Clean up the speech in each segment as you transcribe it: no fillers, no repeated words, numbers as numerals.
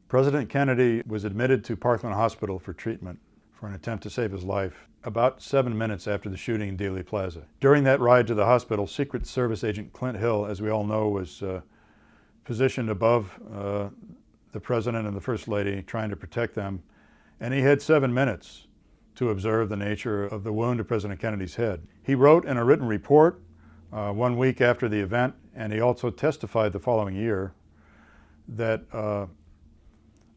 President Kennedy was admitted to Parkland Hospital for treatment for an attempt to save his life about 7 minutes after the shooting in Dealey Plaza. During that ride to the hospital, Secret Service agent Clint Hill, as we all know, was positioned above the President and the First Lady, trying to protect them. And he had 7 minutes to observe the nature of the wound to President Kennedy's head. He wrote in a written report 1 week after the event, and he also testified the following year that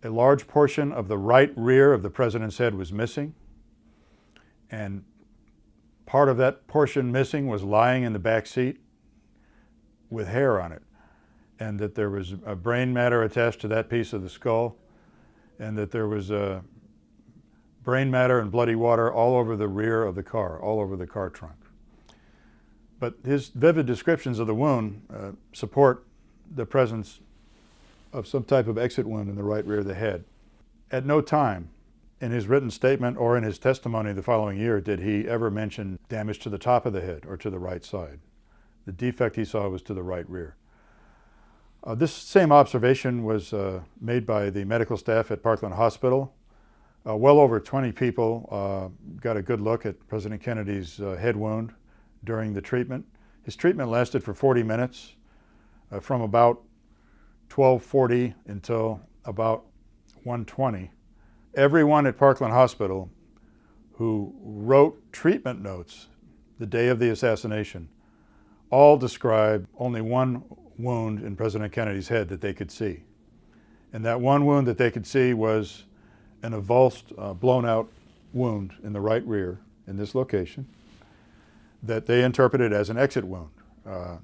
a large portion of the right rear of the President's head was missing, and part of that portion missing was lying in the back seat with hair on it, and that there was a brain matter attached to that piece of the skull, and that there was brain matter and bloody water all over the rear of the car, all over the car trunk. But his vivid descriptions of the wound support the presence of some type of exit wound in the right rear of the head. At no time in his written statement or in his testimony the following year did he ever mention damage to the top of the head or to the right side. The defect he saw was to the right rear. This same observation was made by the medical staff at Parkland Hospital. Well over 20 people got a good look at President Kennedy's head wound during the treatment. His treatment lasted for 40 minutes, from about 12:40 until about 1:20. Everyone at Parkland Hospital who wrote treatment notes the day of the assassination all described only one wound in President Kennedy's head that they could see. And that one wound that they could see was an avulsed, blown out wound in the right rear in this location that they interpreted as an exit wound.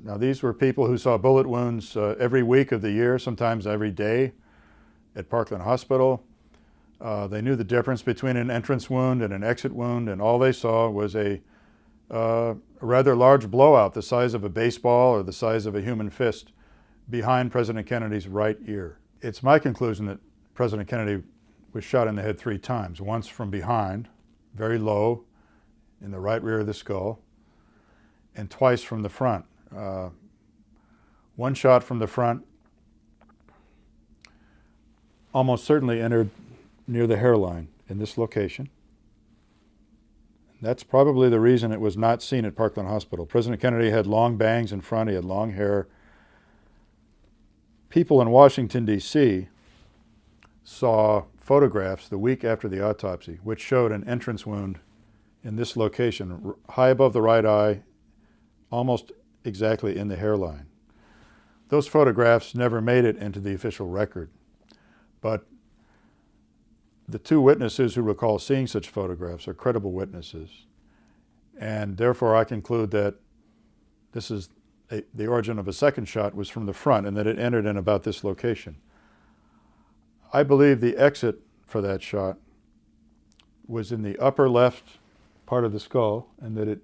Now these were people who saw bullet wounds every week of the year, sometimes every day at Parkland Hospital. They knew the difference between an entrance wound and an exit wound, and all they saw was a rather large blowout the size of a baseball or the size of a human fist behind President Kennedy's right ear. It's my conclusion that President Kennedy was shot in the head 3 times, once from behind, very low in the right rear of the skull, and twice from the front. One shot from the front almost certainly entered near the hairline in this location. That's probably the reason it was not seen at Parkland Hospital. President Kennedy had long bangs in front, he had long hair. People in Washington, D.C. saw photographs the week after the autopsy which showed an entrance wound in this location, high above the right eye, almost exactly in the hairline. Those photographs never made it into the official record, but the 2 witnesses who recall seeing such photographs are credible witnesses, and therefore I conclude that this is the origin of a second shot was from the front and that it entered in about this location. I believe the exit for that shot was in the upper left part of the skull, and that it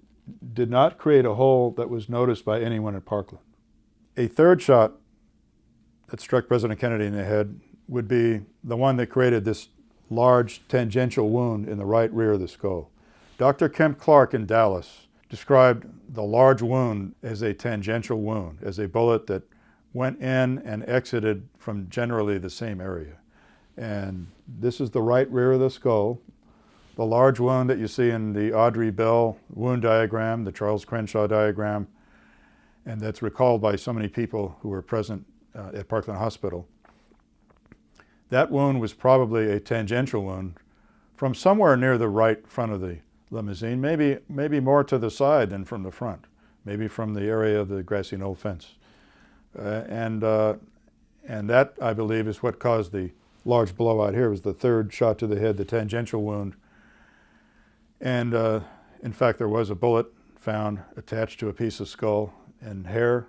did not create a hole that was noticed by anyone at Parkland. A third shot that struck President Kennedy in the head would be the one that created this large tangential wound in the right rear of the skull. Dr. Kemp Clark in Dallas described the large wound as a tangential wound, as a bullet that went in and exited from generally the same area. And this is the right rear of the skull. The large wound that you see in the Audrey Bell wound diagram, the Charles Crenshaw diagram, and that's recalled by so many people who were present at Parkland Hospital. That wound was probably a tangential wound from somewhere near the right front of the limousine, maybe more to the side than from the front, maybe from the area of the grassy knoll fence. And that, I believe, is what caused the large blowout here. It was the third shot to the head, the tangential wound. And in fact, there was a bullet found attached to a piece of skull and hair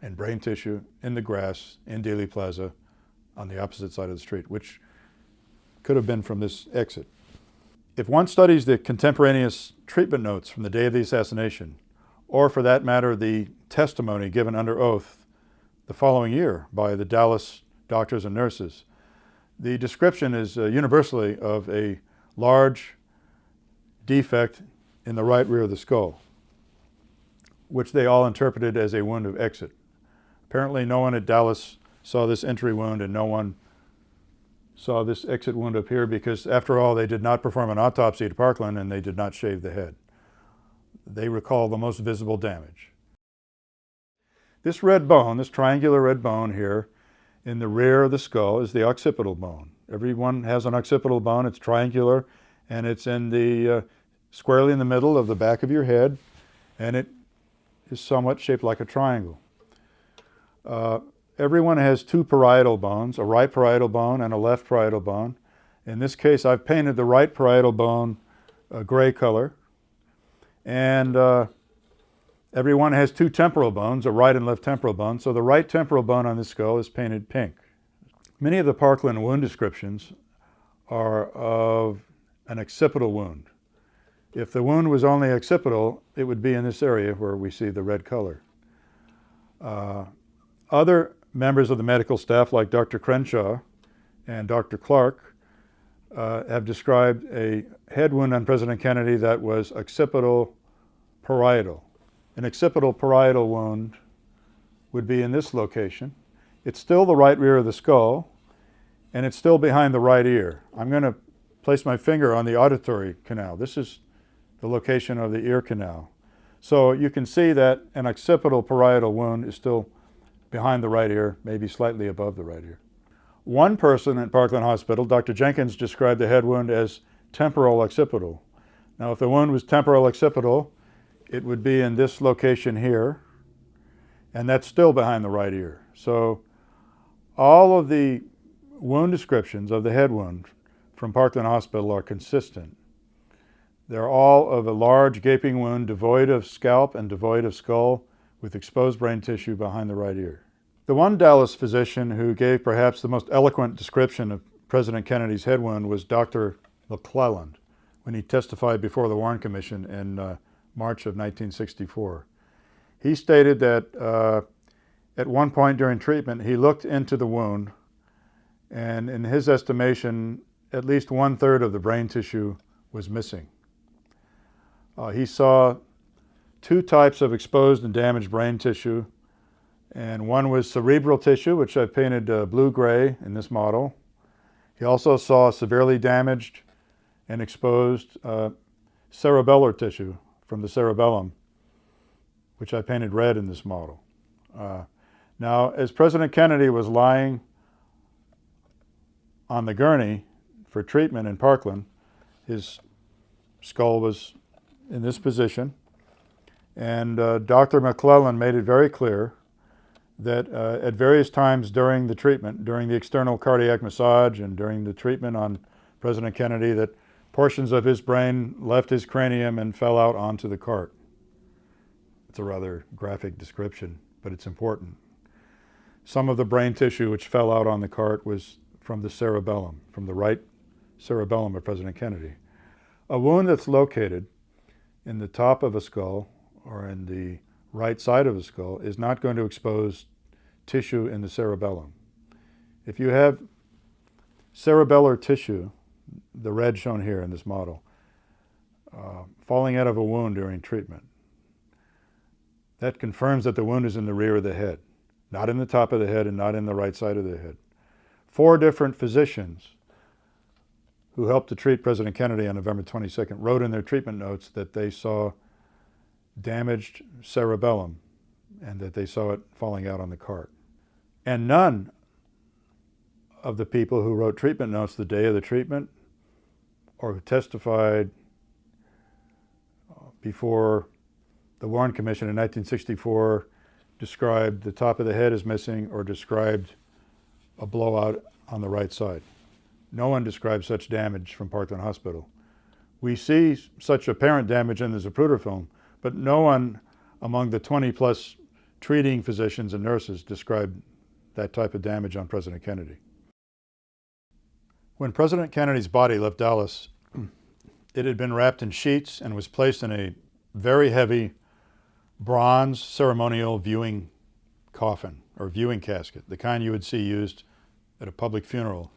and brain tissue in the grass in Dealey Plaza on the opposite side of the street, which could have been from this exit. If one studies the contemporaneous treatment notes from the day of the assassination, or for that matter, the testimony given under oath the following year by the Dallas doctors and nurses, the description is universally of a large defect in the right rear of the skull, which they all interpreted as a wound of exit. Apparently no one at Dallas saw this entry wound, and no one saw this exit wound up here because, after all, they did not perform an autopsy to Parkland and they did not shave the head. They recall the most visible damage. This red bone, this triangular red bone here in the rear of the skull, is the occipital bone. Everyone has an occipital bone. It's triangular, and it's in the squarely in the middle of the back of your head, and it is somewhat shaped like a triangle. Everyone has two parietal bones, a right parietal bone and a left parietal bone. In this case, I've painted the right parietal bone a gray color, and everyone has two temporal bones, a right and left temporal bone. So the right temporal bone on this skull is painted pink. Many of the Parkland wound descriptions are of an occipital wound. If the wound was only occipital, it would be in this area where we see the red color. Other members of the medical staff, like Dr. Crenshaw and Dr. Clark, have described a head wound on President Kennedy that was occipital parietal. An occipital parietal wound would be in this location. It's still the right rear of the skull, and it's still behind the right ear. I'm going to place my finger on the auditory canal. This is the location of the ear canal. So you can see that an occipital parietal wound is still behind the right ear, maybe slightly above the right ear. One person at Parkland Hospital, Dr. Jenkins, described the head wound as temporal occipital. Now, if the wound was temporal occipital, it would be in this location here, and that's still behind the right ear. So all of the wound descriptions of the head wound from Parkland Hospital are consistent. They're all of a large gaping wound devoid of scalp and devoid of skull, with exposed brain tissue behind the right ear. The one Dallas physician who gave perhaps the most eloquent description of President Kennedy's head wound was Dr. McClelland, when he testified before the Warren Commission in March of 1964. He stated that at one point during treatment, he looked into the wound, and in his estimation, at least 1/3 of the brain tissue was missing. He saw two types of exposed and damaged brain tissue, and one was cerebral tissue, which I've painted blue-gray in this model. He also saw severely damaged and exposed cerebellar tissue from the cerebellum, which I painted red in this model. Now, as President Kennedy was lying on the gurney for treatment in Parkland, his skull was in this position, and Dr. McClelland made it very clear that at various times during the treatment, during the external cardiac massage and during the treatment on President Kennedy, that portions of his brain left his cranium and fell out onto the cart. It's a rather graphic description, but it's important. Some of the brain tissue which fell out on the cart was from the cerebellum, from the right cerebellum of President Kennedy. A wound that's located in the top of a skull or in the right side of the skull is not going to expose tissue in the cerebellum. If you have cerebellar tissue, the red shown here in this model, falling out of a wound during treatment, that confirms that the wound is in the rear of the head, not in the top of the head and not in the right side of the head. 4 different physicians who helped to treat President Kennedy on November 22nd wrote in their treatment notes that they saw damaged cerebellum and that they saw it falling out on the cart. And none of the people who wrote treatment notes the day of the treatment or who testified before the Warren Commission in 1964 described the top of the head as missing or described a blowout on the right side. No one described such damage from Parkland Hospital. We see such apparent damage in the Zapruder film, but no one among the 20+ treating physicians and nurses described that type of damage on President Kennedy. When President Kennedy's body left Dallas, it had been wrapped in sheets and was placed in a very heavy bronze ceremonial viewing coffin or viewing casket, the kind you would see used at a public funeral.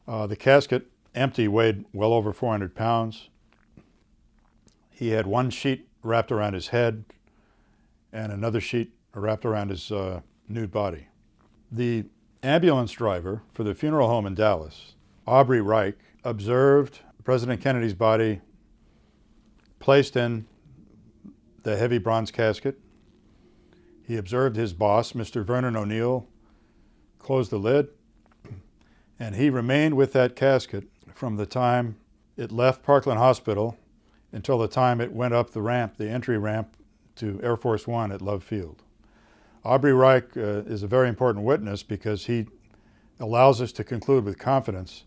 The casket, empty, weighed well over 400 pounds. He had one sheet wrapped around his head and another sheet wrapped around his nude body. The ambulance driver for the funeral home in Dallas, Aubrey Reich, observed President Kennedy's body placed in the heavy bronze casket. He observed his boss, Mr. Vernon O'Neill, close the lid, and he remained with that casket from the time it left Parkland Hospital until the time it went up the ramp, the entry ramp to Air Force One at Love Field. Aubrey Reich is a very important witness because he allows us to conclude with confidence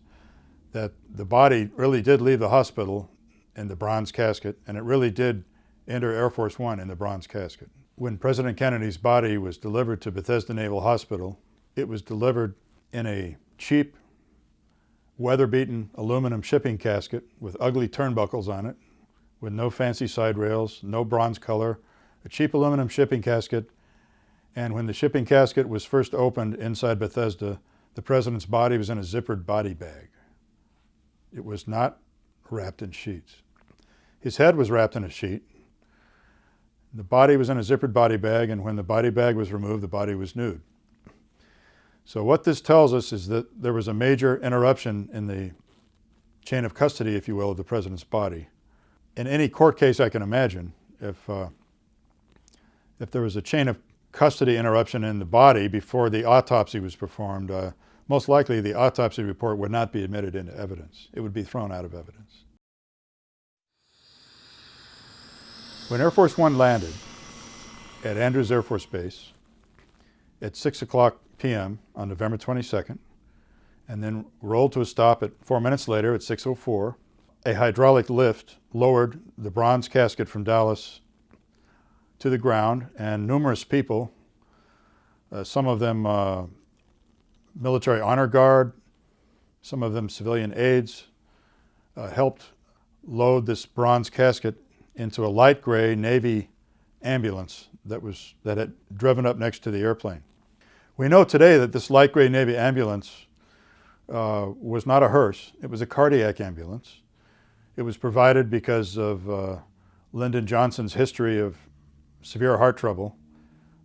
that the body really did leave the hospital in the bronze casket, and it really did enter Air Force One in the bronze casket. When President Kennedy's body was delivered to Bethesda Naval Hospital, it was delivered in a cheap, weather-beaten aluminum shipping casket with ugly turnbuckles on it, with no fancy side rails, no bronze color, a cheap aluminum shipping casket. And when the shipping casket was first opened inside Bethesda, the president's body was in a zippered body bag. It was not wrapped in sheets. His head was wrapped in a sheet. The body was in a zippered body bag, and when the body bag was removed, the body was nude. So what this tells us is that there was a major interruption in the chain of custody, if you will, of the president's body. In any court case I can imagine, if there was a chain of custody interruption in the body before the autopsy was performed, most likely the autopsy report would not be admitted into evidence. It would be thrown out of evidence. When Air Force One landed at Andrews Air Force Base at 6:00 p.m. on November 22nd, and then rolled to a stop at 4 minutes later at 6:04, a hydraulic lift lowered the bronze casket from Dallas to the ground, and numerous people, some of them military honor guard, some of them civilian aides, helped load this bronze casket into a light gray Navy ambulance that had driven up next to the airplane. We know today that this light gray Navy ambulance was not a hearse. It was a cardiac ambulance. It was provided because of Lyndon Johnson's history of severe heart trouble.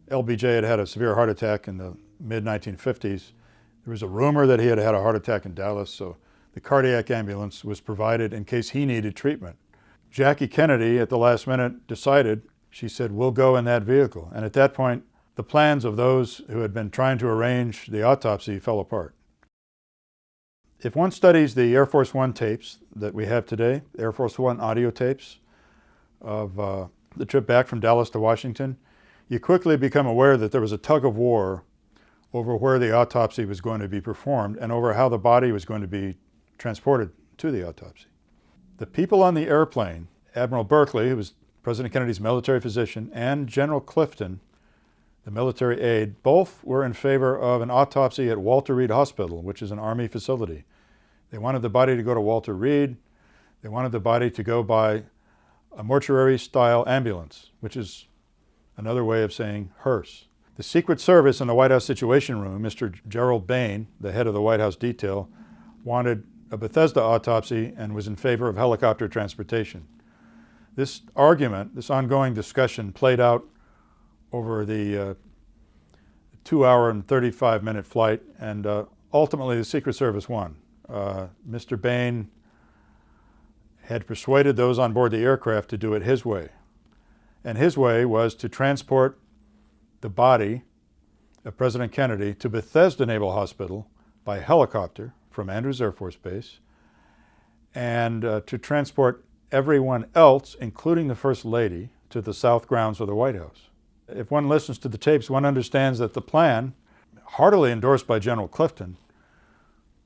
LBJ had had a severe heart attack in the mid-1950s. There was a rumor that he had had a heart attack in Dallas, so the cardiac ambulance was provided in case he needed treatment. Jackie Kennedy, at the last minute, decided, she said, "We'll go in that vehicle." And at that point, the plans of those who had been trying to arrange the autopsy fell apart. If one studies the Air Force One tapes that we have today, Air Force One audio tapes of the trip back from Dallas to Washington, you quickly become aware that there was a tug of war over where the autopsy was going to be performed and over how the body was going to be transported to the autopsy. The people on the airplane, Admiral Berkeley, who was President Kennedy's military physician, and General Clifton, the military aide, both were in favor of an autopsy at Walter Reed Hospital, which is an Army facility. They wanted the body to go to Walter Reed. They wanted the body to go by a mortuary-style ambulance, which is another way of saying hearse. The Secret Service in the White House Situation Room, Mr. Gerald Bain, the head of the White House detail, wanted a Bethesda autopsy and was in favor of helicopter transportation. This argument, this ongoing discussion, played out over the 2-hour and 35-minute flight, and ultimately the Secret Service won. Mr. Bain had persuaded those on board the aircraft to do it his way. And his way was to transport the body of President Kennedy to Bethesda Naval Hospital by helicopter from Andrews Air Force Base, and to transport everyone else, including the First Lady, to the south grounds of the White House. If one listens to the tapes, one understands that the plan, heartily endorsed by General Clifton,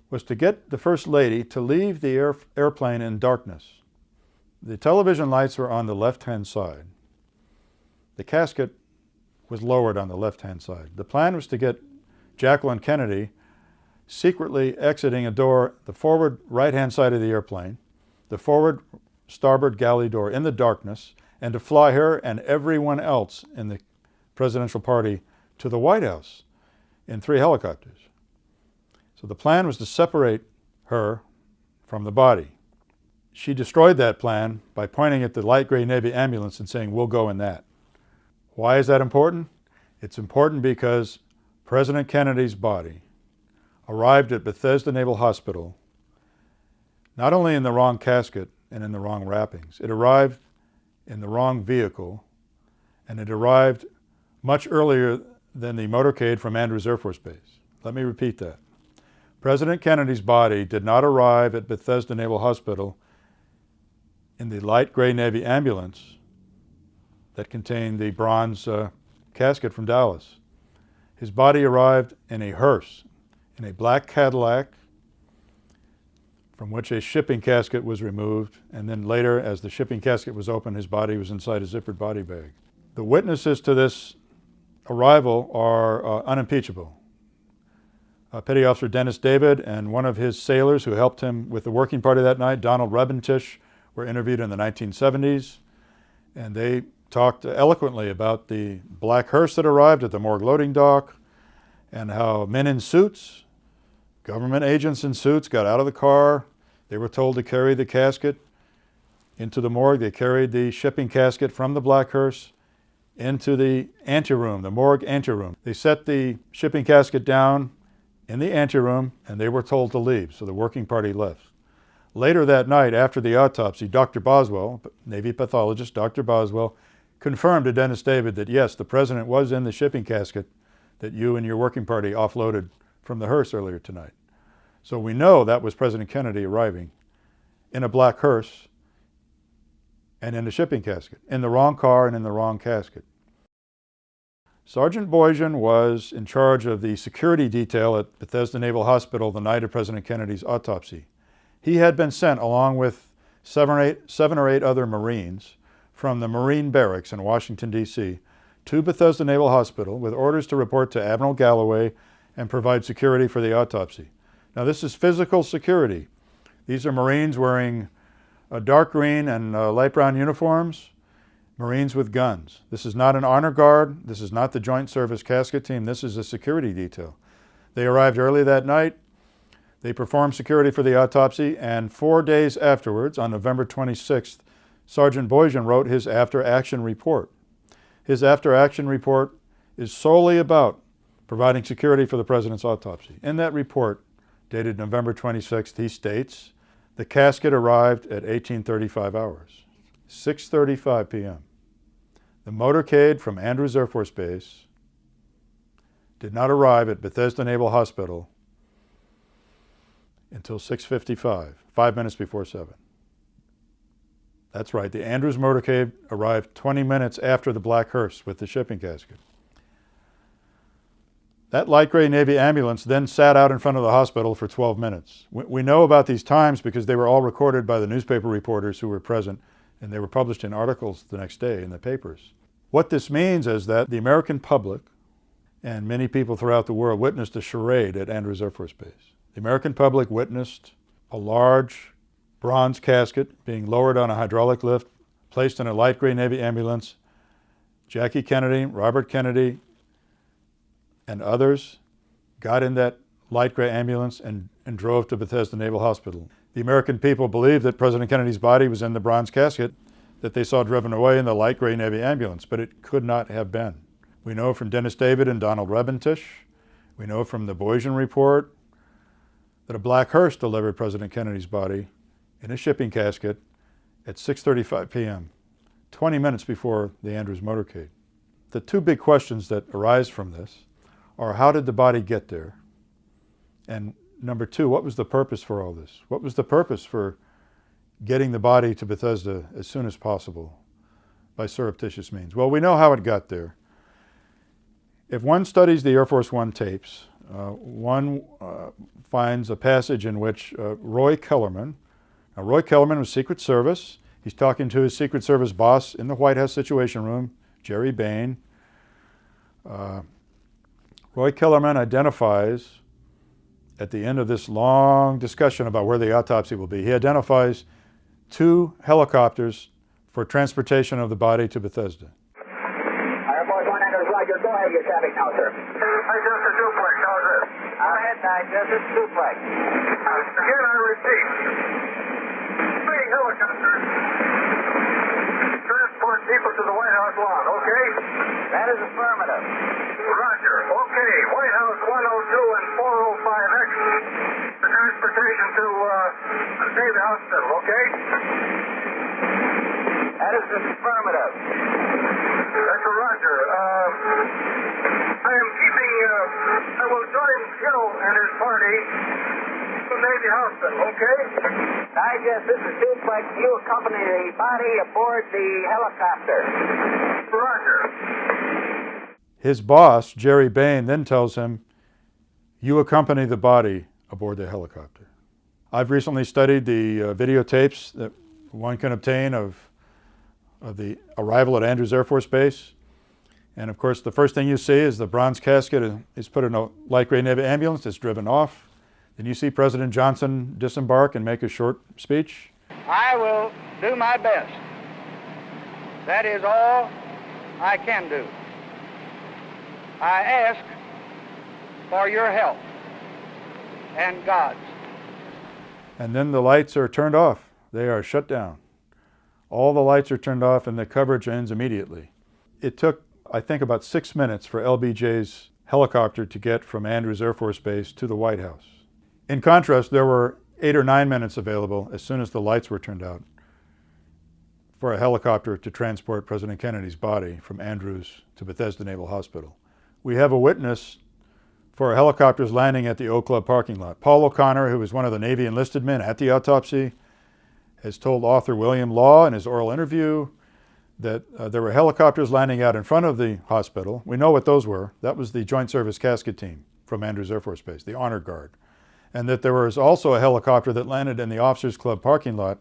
was to get the First Lady to leave the airplane in darkness. The television lights were on the left-hand side. The casket was lowered on the left-hand side. The plan was to get Jacqueline Kennedy secretly exiting a door, the forward right-hand side of the airplane, the forward starboard galley door in the darkness, and to fly her and everyone else in the presidential party to the White House in 3 helicopters. So the plan was to separate her from the body. She destroyed that plan by pointing at the light gray Navy ambulance and saying, "We'll go in that." Why is that important? It's important because President Kennedy's body arrived at Bethesda Naval Hospital not only in the wrong casket and in the wrong wrappings, it arrived in the wrong vehicle, and it arrived much earlier than the motorcade from Andrews Air Force Base. Let me repeat that. President Kennedy's body did not arrive at Bethesda Naval Hospital in the light gray Navy ambulance that contained the bronze casket from Dallas. His body arrived in a hearse, in a black Cadillac, from which a shipping casket was removed, and then later, as the shipping casket was opened, his body was inside a zippered body bag. The witnesses to this arrival are unimpeachable. Petty Officer Dennis David and one of his sailors who helped him with the working party that night, Donald Rebentish, were interviewed in the 1970s, and they talked eloquently about the black hearse that arrived at the morgue loading dock and how men in suits, government agents in suits, got out of the car. They were told to carry the casket into the morgue. They carried the shipping casket from the black hearse into the anteroom, the morgue anteroom. They set the shipping casket down in the anteroom, and they were told to leave, so the working party left. Later that night, after the autopsy, Dr. Boswell, Navy pathologist Dr. Boswell, confirmed to Dennis David that yes, the president was in the shipping casket that you and your working party offloaded from the hearse earlier tonight. So we know that was President Kennedy arriving in a black hearse and in a shipping casket, in the wrong car and in the wrong casket. Sergeant Boyjan was in charge of the security detail at Bethesda Naval Hospital the night of President Kennedy's autopsy. He had been sent, along with seven or eight other Marines, from the Marine Barracks in Washington, D.C., to Bethesda Naval Hospital with orders to report to Admiral Galloway and provide security for the autopsy. Now, this is physical security. These are Marines wearing dark green and light brown uniforms, Marines with guns. This is not an honor guard. This is not the Joint Service Casket Team. This is a security detail. They arrived early that night. They performed security for the autopsy, and 4 days afterwards, on November 26th, Sergeant Boyjan wrote his after-action report. His after-action report is solely about providing security for the president's autopsy. In that report, dated November 26th, he states, the casket arrived at 1835 hours, 6:35 p.m. The motorcade from Andrews Air Force Base did not arrive at Bethesda Naval Hospital until 6:55, 5 minutes before 7. That's right, the Andrews motorcade arrived 20 minutes after the black hearse with the shipping casket. That light gray Navy ambulance then sat out in front of the hospital for 12 minutes. We know about these times because they were all recorded by the newspaper reporters who were present, and they were published in articles the next day in the papers. What this means is that the American public and many people throughout the world witnessed a charade at Andrews Air Force Base. The American public witnessed a large bronze casket being lowered on a hydraulic lift, placed in a light gray Navy ambulance. Jackie Kennedy, Robert Kennedy, and others got in that light gray ambulance and drove to Bethesda Naval Hospital. The American people believed that President Kennedy's body was in the bronze casket that they saw driven away in the light gray Navy ambulance, but it could not have been. We know from Dennis David and Donald Rebentish, we know from the Boyjan report, that a black hearse delivered President Kennedy's body in a shipping casket at 6:35 p.m., 20 minutes before the Andrews motorcade. The two big questions that arise from this are, how did the body get there? And number two, what was the purpose for all this? What was the purpose for getting the body to Bethesda as soon as possible by surreptitious means? Well, we know how it got there. If one studies the Air Force One tapes, one finds a passage in which Roy Kellerman, now Roy Kellerman was Secret Service. He's talking to his Secret Service boss in the White House Situation Room, Jerry Bain. Roy Kellerman identifies, at the end of this long discussion about where the autopsy will be, he identifies 2 helicopters for transportation of the body to Bethesda. Air Force One enters Roger. Go ahead, your traffic now, sir. Digest a duplex. How's this? Go ahead, digest a duplex. Again, I repeat. 3 helicopters. Transport people to the White House lawn, okay? That is affirmative. Roger. Okay. White House 102 and 405X Navy Hospital, okay? That is affirmative. That's a Roger. I will join Hill and his party to Navy Hospital, okay? Digest, this is Duplex. You accompany the body aboard the helicopter. Roger. His boss, Jerry Bain, then tells him, "You accompany the body aboard the helicopter." I've recently studied the videotapes that one can obtain of the arrival at Andrews Air Force Base. And of course, the first thing you see is the bronze casket is put in a light gray Navy ambulance. It's driven off. Then you see President Johnson disembark and make a short speech. I will do my best. That is all I can do. I ask for your help and God's. And then the lights are turned off. They are shut down. All the lights are turned off and the coverage ends immediately. It took, I think, about 6 minutes for LBJ's helicopter to get from Andrews Air Force Base to the White House. In contrast, there were 8 or 9 minutes available as soon as the lights were turned out for a helicopter to transport President Kennedy's body from Andrews to Bethesda Naval Hospital. We have a witness for a helicopter's landing at the Oak Club parking lot. Paul O'Connor, who was one of the Navy enlisted men at the autopsy, has told author William Law in his oral interview that there were helicopters landing out in front of the hospital. We know what those were. That was the Joint Service Casket Team from Andrews Air Force Base, the Honor Guard. And that there was also a helicopter that landed in the Officers Club parking lot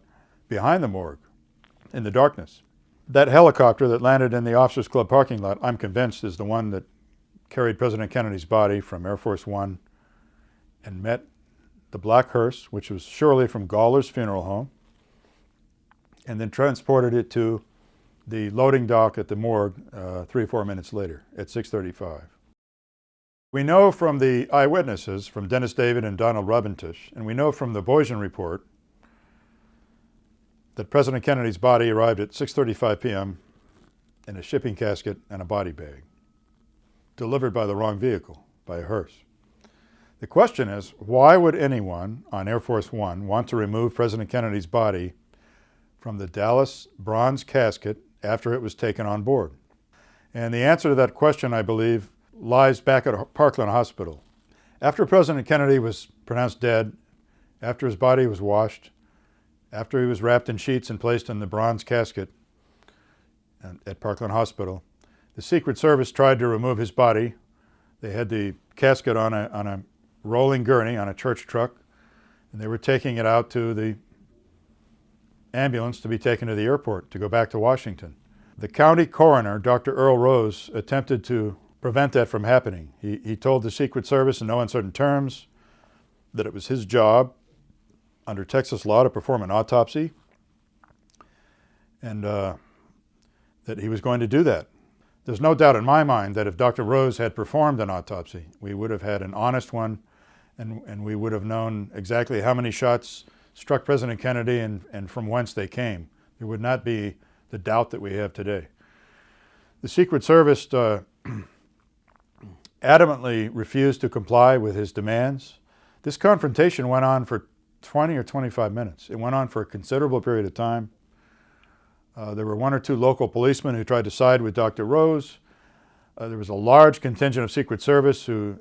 behind the morgue in the darkness. That helicopter that landed in the Officers Club parking lot, I'm convinced, is the one that carried President Kennedy's body from Air Force One and met the black hearse, which was surely from Gawler's funeral home, and then transported it to the loading dock at the morgue 3 or 4 minutes later at 6:35. We know from the eyewitnesses, from Dennis David and Donald Robintish, and we know from the Boysian report that President Kennedy's body arrived at 6:35 p.m. in a shipping casket and a body bag, delivered by the wrong vehicle, by a hearse. The question is, why would anyone on Air Force One want to remove President Kennedy's body from the Dallas bronze casket after it was taken on board? And the answer to that question, I believe, lies back at Parkland Hospital. After President Kennedy was pronounced dead, after his body was washed, after he was wrapped in sheets and placed in the bronze casket at Parkland Hospital, the Secret Service tried to remove his body. They had the casket on a rolling gurney on a church truck, and they were taking it out to the ambulance to be taken to the airport to go back to Washington. The county coroner, Dr. Earl Rose, attempted to prevent that from happening. He told the Secret Service in no uncertain terms that it was his job under Texas law to perform an autopsy, and that he was going to do that. There's no doubt in my mind that if Dr. Rose had performed an autopsy, we would have had an honest one, and we would have known exactly how many shots struck President Kennedy and from whence they came. There would not be the doubt that we have today. The Secret Service adamantly refused to comply with his demands. This confrontation went on for 20 or 25 minutes. It went on for a considerable period of time. There were 1 or 2 local policemen who tried to side with Dr. Rose. There was a large contingent of Secret Service who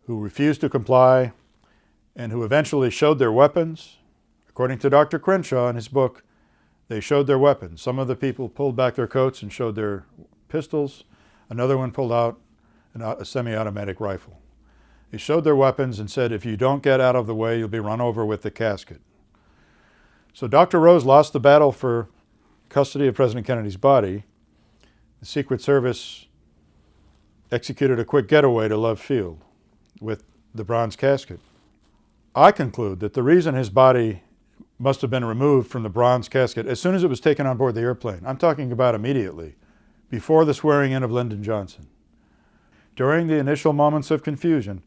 refused to comply and who eventually showed their weapons. According to Dr. Crenshaw in his book, they showed their weapons. Some of the people pulled back their coats and showed their pistols. Another one pulled out a semi-automatic rifle. They showed their weapons and said, "If you don't get out of the way, you'll be run over with the casket." So Dr. Rose lost the battle for custody of President Kennedy's body. The Secret Service executed a quick getaway to Love Field with the bronze casket. I conclude that the reason his body must have been removed from the bronze casket as soon as it was taken on board the airplane, I'm talking about immediately, before the swearing in of Lyndon Johnson. During the initial moments of confusion,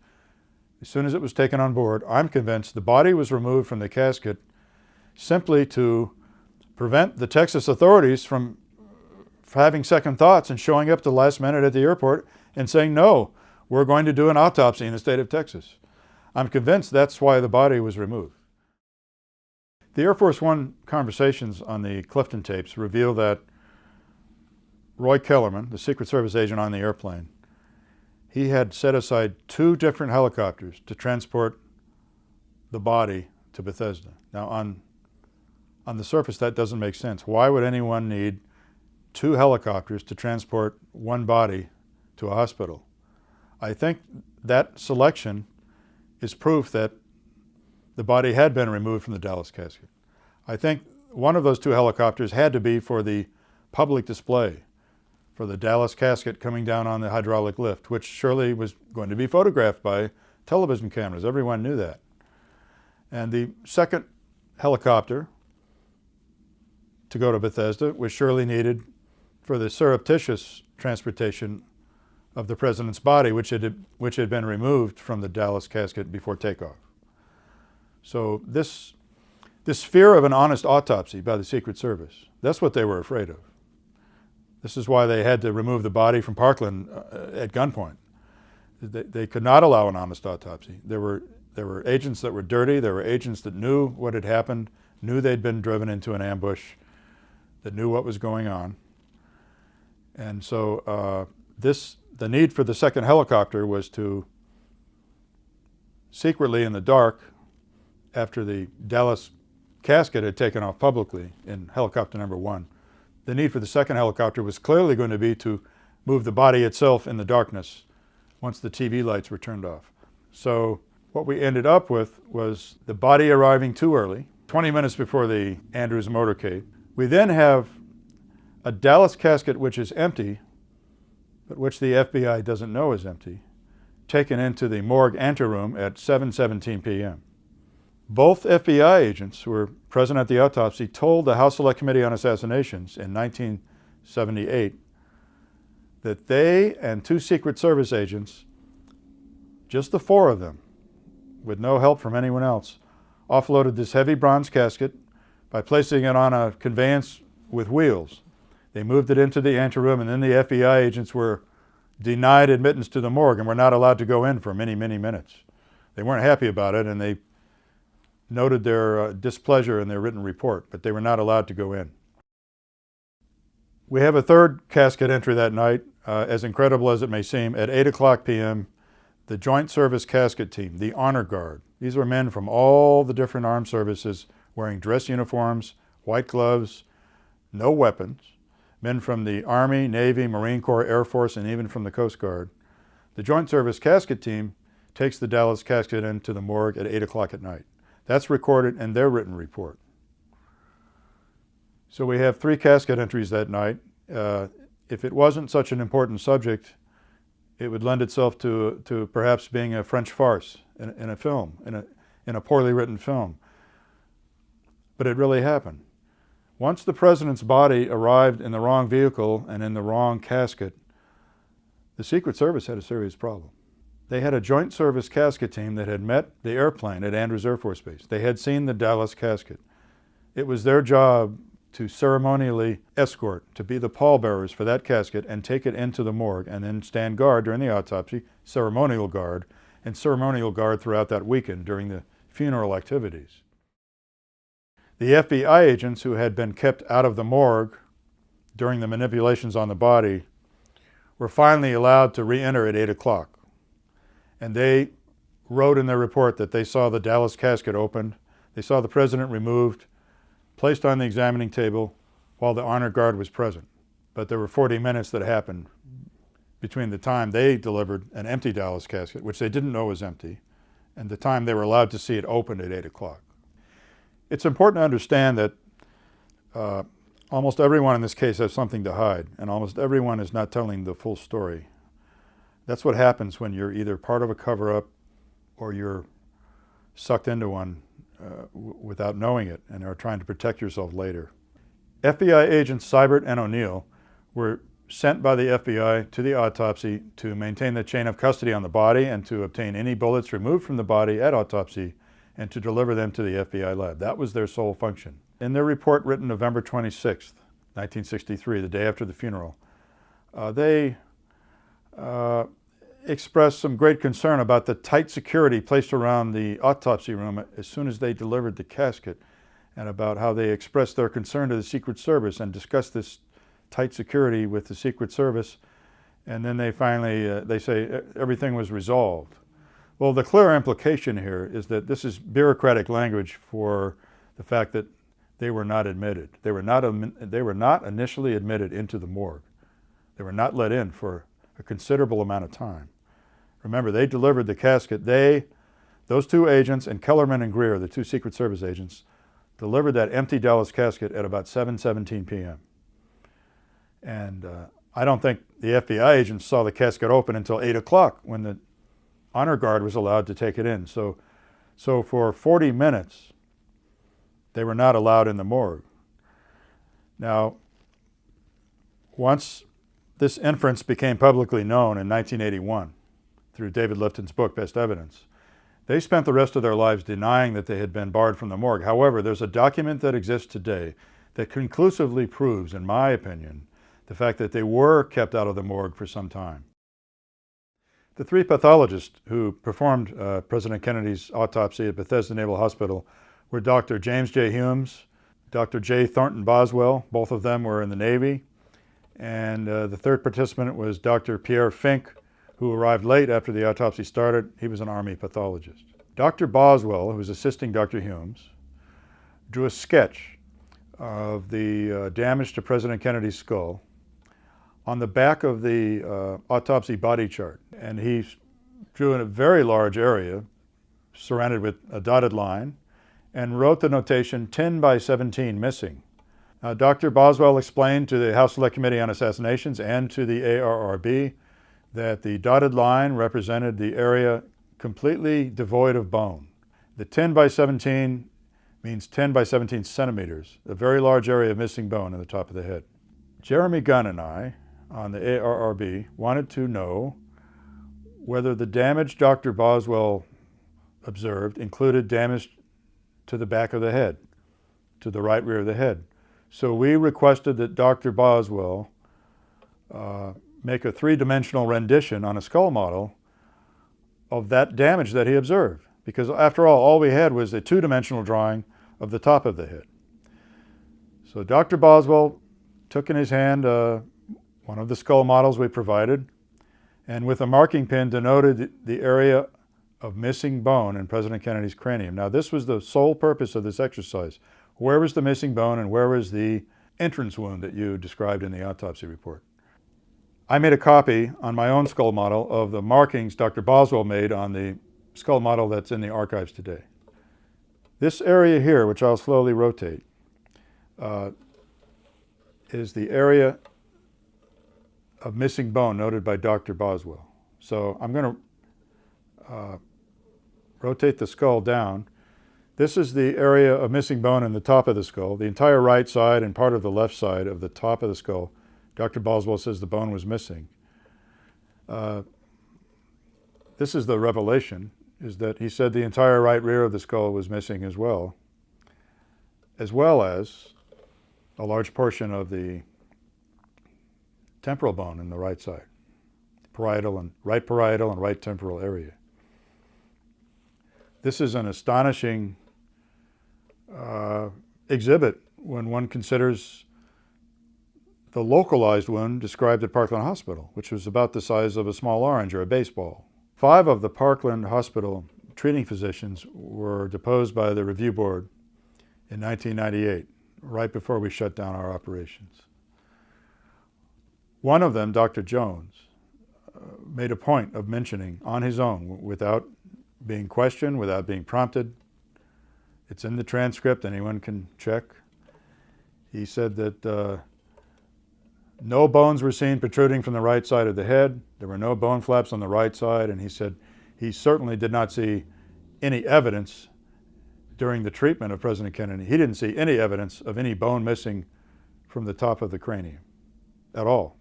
as soon as it was taken on board, I'm convinced the body was removed from the casket simply to prevent the Texas authorities from having second thoughts and showing up the last minute at the airport and saying, "No, we're going to do an autopsy in the state of Texas." I'm convinced that's why the body was removed. The Air Force One conversations on the Clifton tapes reveal that Roy Kellerman, the Secret Service agent on the airplane, he had set aside 2 different helicopters to transport the body to Bethesda. Now, on the surface, that doesn't make sense. Why would anyone need 2 helicopters to transport one body to a hospital? I think that selection is proof that the body had been removed from the Dallas casket. I think one of those 2 helicopters had to be for the public display, for the Dallas casket coming down on the hydraulic lift, which surely was going to be photographed by television cameras. Everyone knew that. And the second helicopter to go to Bethesda was surely needed for the surreptitious transportation of the president's body, which had been removed from the Dallas casket before takeoff. So this fear of an honest autopsy by the Secret Service, that's what they were afraid of. This is why they had to remove the body from Parkland at gunpoint. They could not allow an honest autopsy. There were agents that were dirty. There were agents that knew what had happened, knew they'd been driven into an ambush, that knew what was going on. And so the need for the second helicopter was to secretly in the dark, after the Dallas casket had taken off publicly in helicopter number 1, the need for the second helicopter was clearly going to be to move the body itself in the darkness once the TV lights were turned off. So what we ended up with was the body arriving too early, 20 minutes before the Andrews motorcade. We then have a Dallas casket which is empty, but which the FBI doesn't know is empty, taken into the morgue anteroom at 7:17 p.m. Both FBI agents who were present at the autopsy told the House Select Committee on Assassinations in 1978 that they and 2 Secret Service agents, just the 4 of them, with no help from anyone else, offloaded this heavy bronze casket by placing it on a conveyance with wheels. They moved it into the anteroom, and then the FBI agents were denied admittance to the morgue and were not allowed to go in for many, many minutes. They weren't happy about it, and they noted their displeasure in their written report, but they were not allowed to go in. We have a third casket entry that night, as incredible as it may seem. At 8:00 p.m., the Joint Service Casket Team, the Honor Guard, these were men from all the different armed services wearing dress uniforms, white gloves, no weapons, men from the Army, Navy, Marine Corps, Air Force, and even from the Coast Guard. The Joint Service Casket Team takes the Dallas casket into the morgue at 8:00 at night. That's recorded in their written report. So we have 3 casket entries that night. If it wasn't such an important subject, it would lend itself to perhaps being a French farce in a film, in a poorly written film. But it really happened. Once the president's body arrived in the wrong vehicle and in the wrong casket, the Secret Service had a serious problem. They had a Joint Service Casket Team that had met the airplane at Andrews Air Force Base. They had seen the Dallas casket. It was their job to ceremonially escort, to be the pallbearers for that casket and take it into the morgue and then stand guard during the autopsy, ceremonial guard, and ceremonial guard throughout that weekend during the funeral activities. The FBI agents who had been kept out of the morgue during the manipulations on the body were finally allowed to re-enter at 8:00. And they wrote in their report that they saw the Dallas casket opened, they saw the president removed, placed on the examining table while the honor guard was present. But there were 40 minutes that happened between the time they delivered an empty Dallas casket, which they didn't know was empty, and the time they were allowed to see it opened at 8:00. It's important to understand that almost everyone in this case has something to hide, and almost everyone is not telling the full story. That's what happens when you're either part of a cover-up or you're sucked into one without knowing it and are trying to protect yourself later. FBI agents Seibert and O'Neill were sent by the FBI to the autopsy to maintain the chain of custody on the body and to obtain any bullets removed from the body at autopsy and to deliver them to the FBI lab. That was their sole function. In their report written November 26, 1963, the day after the funeral, they expressed some great concern about the tight security placed around the autopsy room as soon as they delivered the casket. and about how they expressed their concern to the Secret Service and discussed this tight security with the Secret Service. And then they finally, they say everything was resolved. Well, the clear implication here is that this is bureaucratic language for the fact that they were not admitted. They were not initially admitted into the morgue. They were not let in for a considerable amount of time. Remember, they delivered the casket. Those two agents, and Kellerman and Greer, the two Secret Service agents, delivered that empty Dallas casket at about 7:17 p.m. And I don't think the FBI agents saw the casket open until 8 o'clock when the honor guard was allowed to take it in. So for 40 minutes, they were not allowed in the morgue. Now, once this inference became publicly known in 1981 through David Lifton's book, Best Evidence, they spent the rest of their lives denying that they had been barred from the morgue. However, there's a document that exists today that conclusively proves, in my opinion, the fact that they were kept out of the morgue for some time. The three pathologists who performed President Kennedy's autopsy at Bethesda Naval Hospital were Dr. James J. Humes, Dr. J. Thornton Boswell. Both of them were in the Navy. And the third participant was Dr. Pierre Fink, who arrived late after the autopsy started. He was an Army pathologist. Dr. Boswell, who was assisting Dr. Humes, drew a sketch of the damage to President Kennedy's skull on the back of the autopsy body chart. And he drew in a very large area surrounded with a dotted line and wrote the notation 10 by 17 missing. Dr. Boswell explained to the House Select Committee on Assassinations and to the ARRB that the dotted line represented the area completely devoid of bone. The 10 by 17 means 10 by 17 centimeters, a very large area of missing bone in the top of the head. Jeremy Gunn and I, on the ARRB, wanted to know whether the damage Dr. Boswell observed included damage to the back of the head, to the right rear of the head. So we requested that Dr. Boswell make a three-dimensional rendition on a skull model of that damage that he observed. Because after all we had was a two-dimensional drawing of the top of the head. So Dr. Boswell took in his hand one of the skull models we provided, and with a marking pen denoted the area of missing bone in President Kennedy's cranium. Now, this was the sole purpose of this exercise. Where was the missing bone and where was the entrance wound that you described in the autopsy report? I made a copy on my own skull model of the markings Dr. Boswell made on the skull model that's in the archives today. This area here, which I'll slowly rotate, is the area of missing bone noted by Dr. Boswell. So I'm going to rotate the skull down. This is the area of missing bone in the top of the skull. The entire right side and part of the left side of the top of the skull, Dr. Boswell says the bone was missing. This is the revelation, is that he said the entire right rear of the skull was missing as well as a large portion of the temporal bone in the right side, right parietal and right temporal area. This is an astonishing exhibit when one considers the localized wound described at Parkland Hospital, which was about the size of a small orange or a baseball. 5 of the Parkland Hospital treating physicians were deposed by the review board in 1998, right before we shut down our operations. One of them, Dr. Jones, made a point of mentioning on his own, without being questioned, without being prompted. It's in the transcript, anyone can check. He said that no bones were seen protruding from the right side of the head. There were no bone flaps on the right side, and he said he certainly did not see any evidence during the treatment of President Kennedy. He didn't see any evidence of any bone missing from the top of the cranium at all.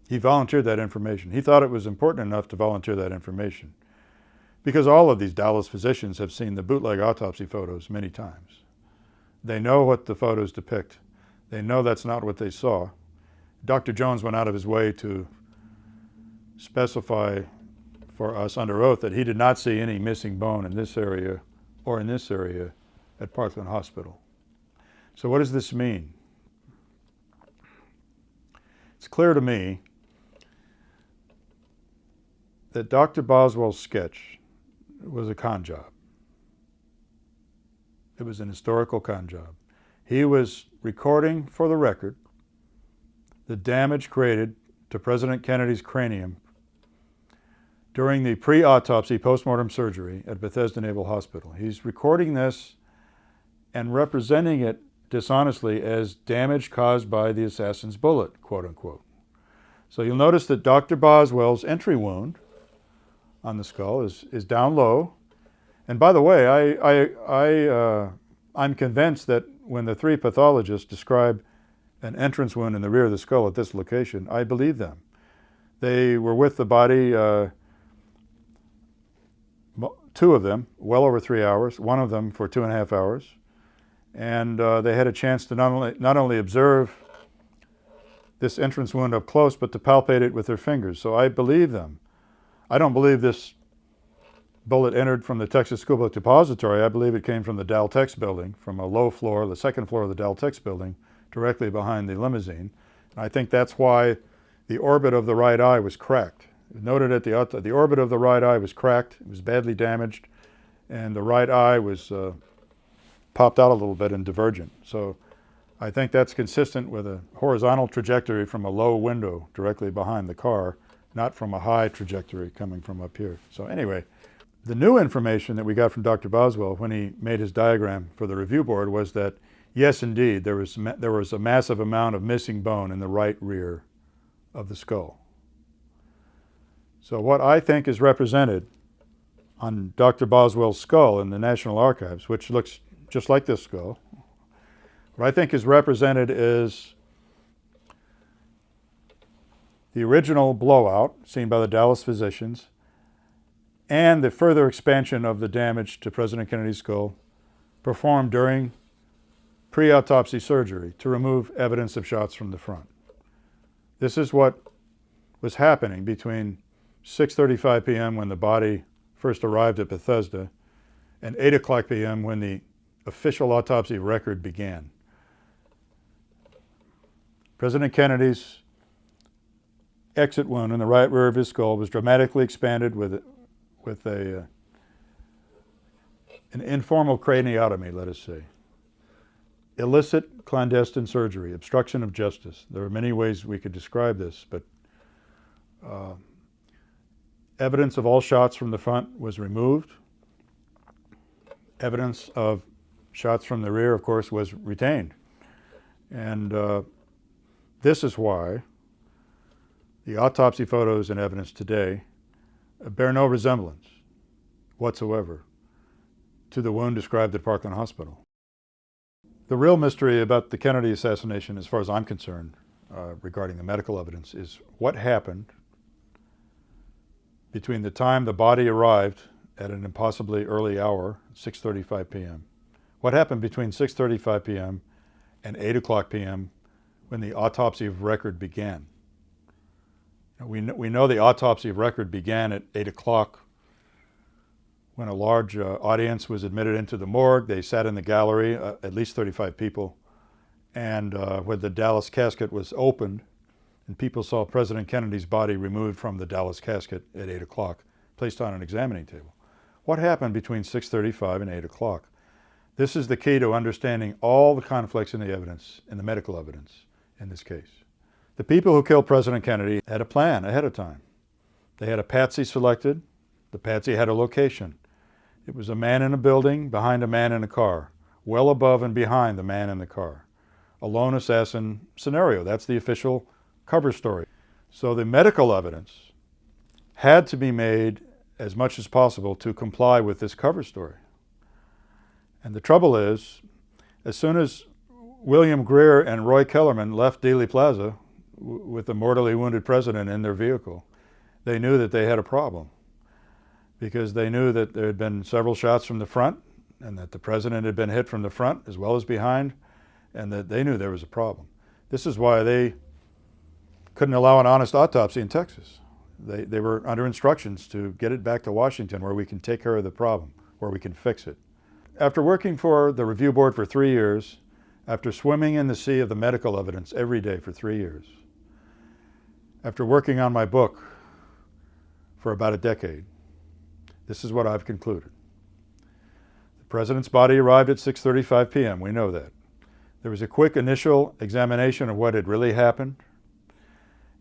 He volunteered that information. He thought it was important enough to volunteer that information because all of these Dallas physicians have seen the bootleg autopsy photos many times. They know what the photos depict. They know that's not what they saw. Dr. Jones went out of his way to specify for us under oath that he did not see any missing bone in this area or in this area at Parkland Hospital. So what does this mean? It's clear to me that Dr. Boswell's sketch was a con job. It was an historical con job. He was recording for the record the damage created to President Kennedy's cranium during the pre-autopsy postmortem surgery at Bethesda Naval Hospital. He's recording this and representing it dishonestly as damage caused by the assassin's bullet, quote unquote. So you'll notice that Dr. Boswell's entry wound on the skull is down low. And by the way, I'm convinced that when the three pathologists describe an entrance wound in the rear of the skull at this location, I believe them. They were with the body, two of them, well over 3 hours, one of them for 2.5 hours. And they had a chance to not only observe this entrance wound up close, but to palpate it with their fingers. So I believe them. I don't believe this bullet entered from the Texas School Book Depository. I believe it came from the Daltex building, from a low floor, the second floor of the Daltex building, directly behind the limousine. And I think that's why the orbit of the right eye was cracked. Noted at the orbit of the right eye was cracked, it was badly damaged, and the right eye was popped out a little bit and divergent. So I think that's consistent with a horizontal trajectory from a low window directly behind the car, not from a high trajectory coming from up here. So anyway, the new information that we got from Dr. Boswell when he made his diagram for the review board was that, yes, indeed, there was a massive amount of missing bone in the right rear of the skull. So what I think is represented on Dr. Boswell's skull in the National Archives, which looks just like this skull, what I think is represented is the original blowout seen by the Dallas physicians and the further expansion of the damage to President Kennedy's skull performed during pre-autopsy surgery to remove evidence of shots from the front. This is what was happening between 6:35 p.m. when the body first arrived at Bethesda and 8 o'clock p.m. when the official autopsy record began. President Kennedy's exit wound in the right rear of his skull was dramatically expanded with an informal craniotomy, let us say. Illicit clandestine surgery, obstruction of justice. There are many ways we could describe this, but evidence of all shots from the front was removed. Evidence of shots from the rear, of course, was retained. And this is why the autopsy photos and evidence today bear no resemblance whatsoever to the wound described at Parkland Hospital. The real mystery about the Kennedy assassination, as far as I'm concerned, regarding the medical evidence, is what happened between the time the body arrived at an impossibly early hour, 6:35 p.m. What happened between 6:35 p.m. and 8 o'clock p.m. when the autopsy of record began? We know the autopsy of record began at 8 o'clock when a large audience was admitted into the morgue. They sat in the gallery, at least 35 people, and when the Dallas casket was opened and people saw President Kennedy's body removed from the Dallas casket at 8 o'clock, placed on an examining table. What happened between 6:35 and 8 o'clock? This is the key to understanding all the conflicts in the evidence, in the medical evidence in this case. The people who killed President Kennedy had a plan ahead of time. They had a patsy selected. The patsy had a location. It was a man in a building behind a man in a car, well above and behind the man in the car. A lone assassin scenario. That's the official cover story. So the medical evidence had to be made as much as possible to comply with this cover story. And the trouble is, as soon as William Greer and Roy Kellerman left Dealey Plaza with the mortally wounded president in their vehicle, they knew that they had a problem, because they knew that there had been several shots from the front and that the president had been hit from the front as well as behind, and that they knew there was a problem. This is why they couldn't allow an honest autopsy in Texas. They were under instructions to get it back to Washington where we can take care of the problem, where we can fix it. After working for the review board for 3 years After swimming in the sea of the medical evidence every day for 3 years, after working on my book for about a decade, this is what I've concluded. The president's body arrived at 6:35 p.m. We know that. There was a quick initial examination of what had really happened,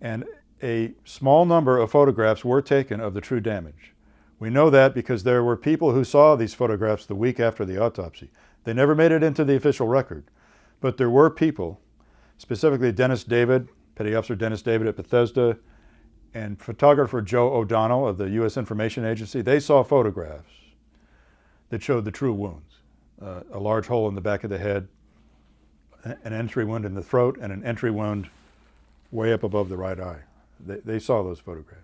and a small number of photographs were taken of the true damage. We know that because there were people who saw these photographs the week after the autopsy. They never made it into the official record, but there were people, specifically Dennis David, Petty Officer Dennis David at Bethesda, and photographer Joe O'Donnell of the U.S. Information Agency. They saw photographs that showed the true wounds. A large hole in the back of the head, an entry wound in the throat, and an entry wound way up above the right eye. They saw those photographs.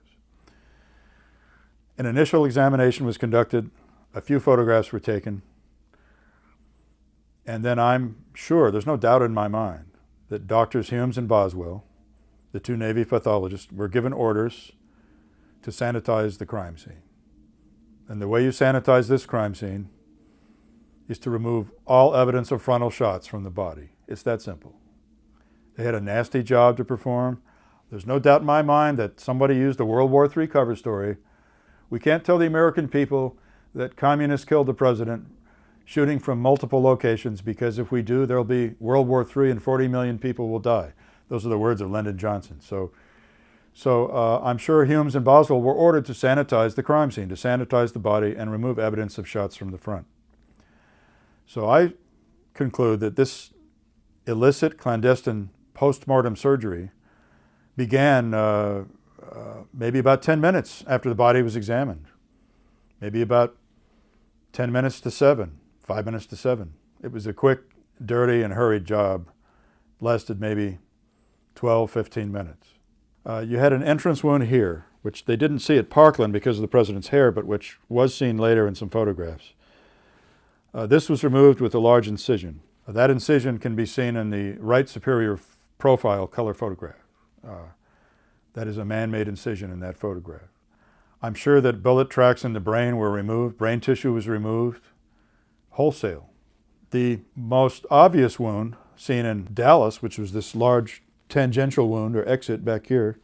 An initial examination was conducted. A few photographs were taken. And then I'm sure, there's no doubt in my mind, that Doctors Humes and Boswell, the two Navy pathologists, were given orders to sanitize the crime scene. And the way you sanitize this crime scene is to remove all evidence of frontal shots from the body. It's that simple. They had a nasty job to perform. There's no doubt in my mind that somebody used a World War III cover story. We can't tell the American people that communists killed the president shooting from multiple locations, because if we do, there'll be World War III and 40 million people will die. Those are the words of Lyndon Johnson. So I'm sure Humes and Boswell were ordered to sanitize the crime scene, to sanitize the body and remove evidence of shots from the front. So I conclude that this illicit, clandestine post-mortem surgery began maybe about 10 minutes after the body was examined. Maybe about 10 minutes to 7, 5 minutes to 7. It was a quick, dirty, and hurried job. Lasted maybe 12, 15 minutes. You had an entrance wound here, which they didn't see at Parkland because of the president's hair, but which was seen later in some photographs. This was removed with a large incision. That incision can be seen in the right superior profile color photograph. That is a man-made incision in that photograph. I'm sure that bullet tracks in the brain were removed. Brain tissue was removed wholesale. The most obvious wound seen in Dallas, which was this large tangential wound or exit back here,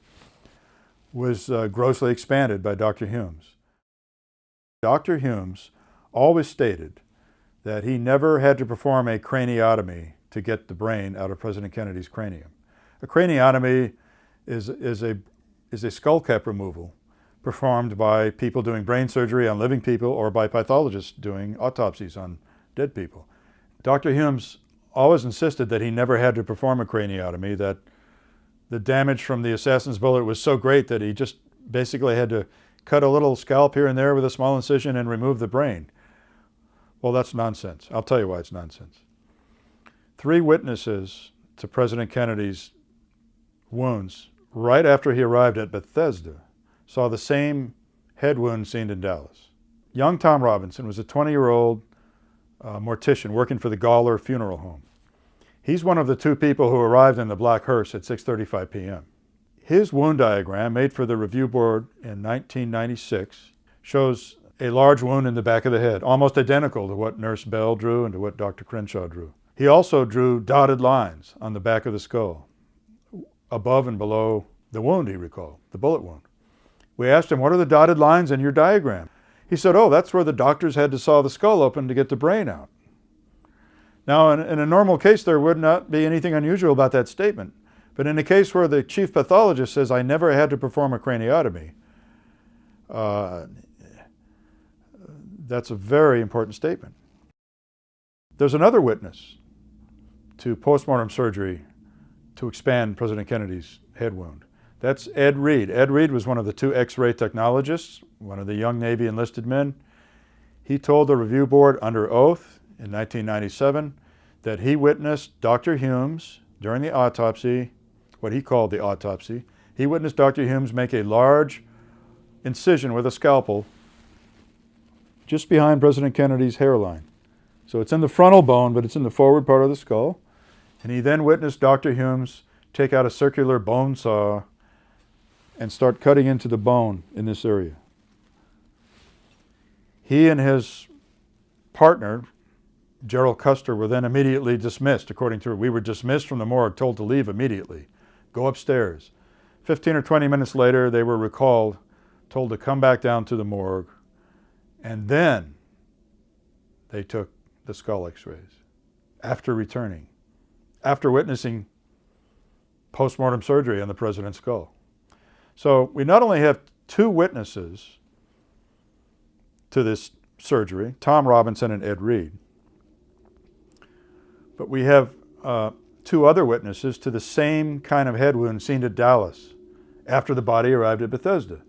was grossly expanded by Dr. Humes. Dr. Humes always stated that he never had to perform a craniotomy to get the brain out of President Kennedy's cranium. A craniotomy is a skull cap removal performed by people doing brain surgery on living people or by pathologists doing autopsies on dead people. Dr. Humes always insisted that he never had to perform a craniotomy, that the damage from the assassin's bullet was so great that he just basically had to cut a little scalp here and there with a small incision and remove the brain. Well, that's nonsense. I'll tell you why it's nonsense. 3 witnesses to President Kennedy's wounds right after he arrived at Bethesda saw the same head wound seen in Dallas. Young Tom Robinson was a 20-year-old mortician working for the Gawler Funeral Home. He's one of the 2 people who arrived in the black hearse at 6:35 p.m. His wound diagram, made for the review board in 1996, shows a large wound in the back of the head, almost identical to what Nurse Bell drew and to what Dr. Crenshaw drew. He also drew dotted lines on the back of the skull, above and below the wound he recalled, the bullet wound. We asked him, "What are the dotted lines in your diagram?" He said, "Oh, that's where the doctors had to saw the skull open to get the brain out." Now, in a normal case, there would not be anything unusual about that statement. But in a case where the chief pathologist says, "I never had to perform a craniotomy," that's a very important statement. There's another witness to postmortem surgery to expand President Kennedy's head wound. That's Ed Reed. Ed Reed was one of the 2 X-ray technologists, one of the young Navy enlisted men. He told the review board under oath in 1997 that he witnessed Dr. Humes during the autopsy, what he called the autopsy. He witnessed Dr. Humes make a large incision with a scalpel just behind President Kennedy's hairline. So it's in the frontal bone, but it's in the forward part of the skull. And he then witnessed Dr. Humes take out a circular bone saw and start cutting into the bone in this area. He and his partner, Gerald Custer were then immediately dismissed. According to her, we were dismissed from the morgue, told to leave immediately. Go upstairs. 15 or 20 minutes later, they were recalled, told to come back down to the morgue, and then they took the skull x-rays after returning, after witnessing post-mortem surgery on the president's skull. So we not only have two witnesses to this surgery, Tom Robinson and Ed Reed, but we have two other witnesses to the same kind of head wound seen at Dallas after the body arrived at Bethesda.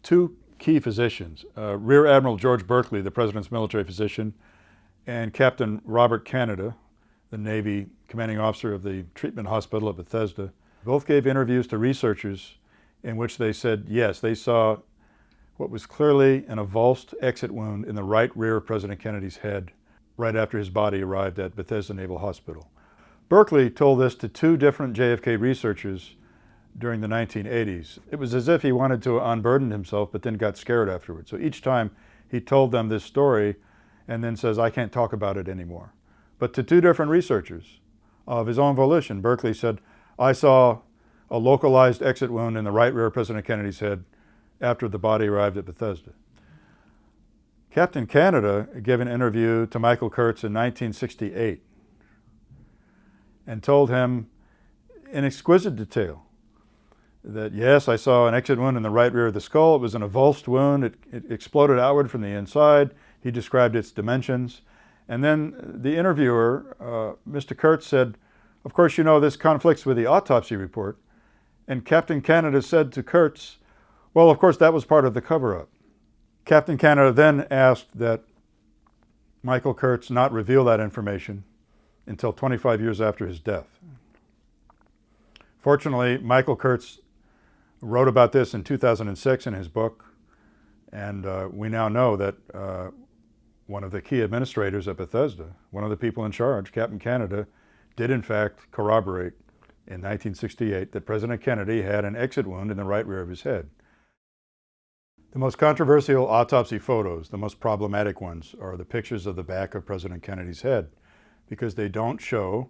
Two key physicians, Rear Admiral George Berkeley, the president's military physician, and Captain Robert Canada, the Navy commanding officer of the treatment hospital at Bethesda, both gave interviews to researchers in which they said, yes, they saw what was clearly an avulsed exit wound in the right rear of President Kennedy's head right after his body arrived at Bethesda Naval Hospital. Berkeley told this to two different JFK researchers during the 1980s. It was as if he wanted to unburden himself, but then got scared afterwards. So each time he told them this story and then says, I can't talk about it anymore. But to two different researchers of his own volition, Berkeley said, I saw a localized exit wound in the right rear of President Kennedy's head after the body arrived at Bethesda. Captain Canada gave an interview to Michael Kurtz in 1968 and told him in exquisite detail that, yes, I saw an exit wound in the right rear of the skull. It was an avulsed wound. It exploded outward from the inside. He described its dimensions. And then the interviewer, Mr. Kurtz, said, of course, you know, this conflicts with the autopsy report. And Captain Canada said to Kurtz, well, of course, that was part of the cover-up. Captain Canada then asked that Michael Kurtz not reveal that information until 25 years after his death. Fortunately, Michael Kurtz wrote about this in 2006 in his book, and we now know that one of the key administrators at Bethesda, one of the people in charge, Captain Canada, did in fact corroborate in 1968 that President Kennedy had an exit wound in the right rear of his head. The most controversial autopsy photos, the most problematic ones, are the pictures of the back of President Kennedy's head, because they don't show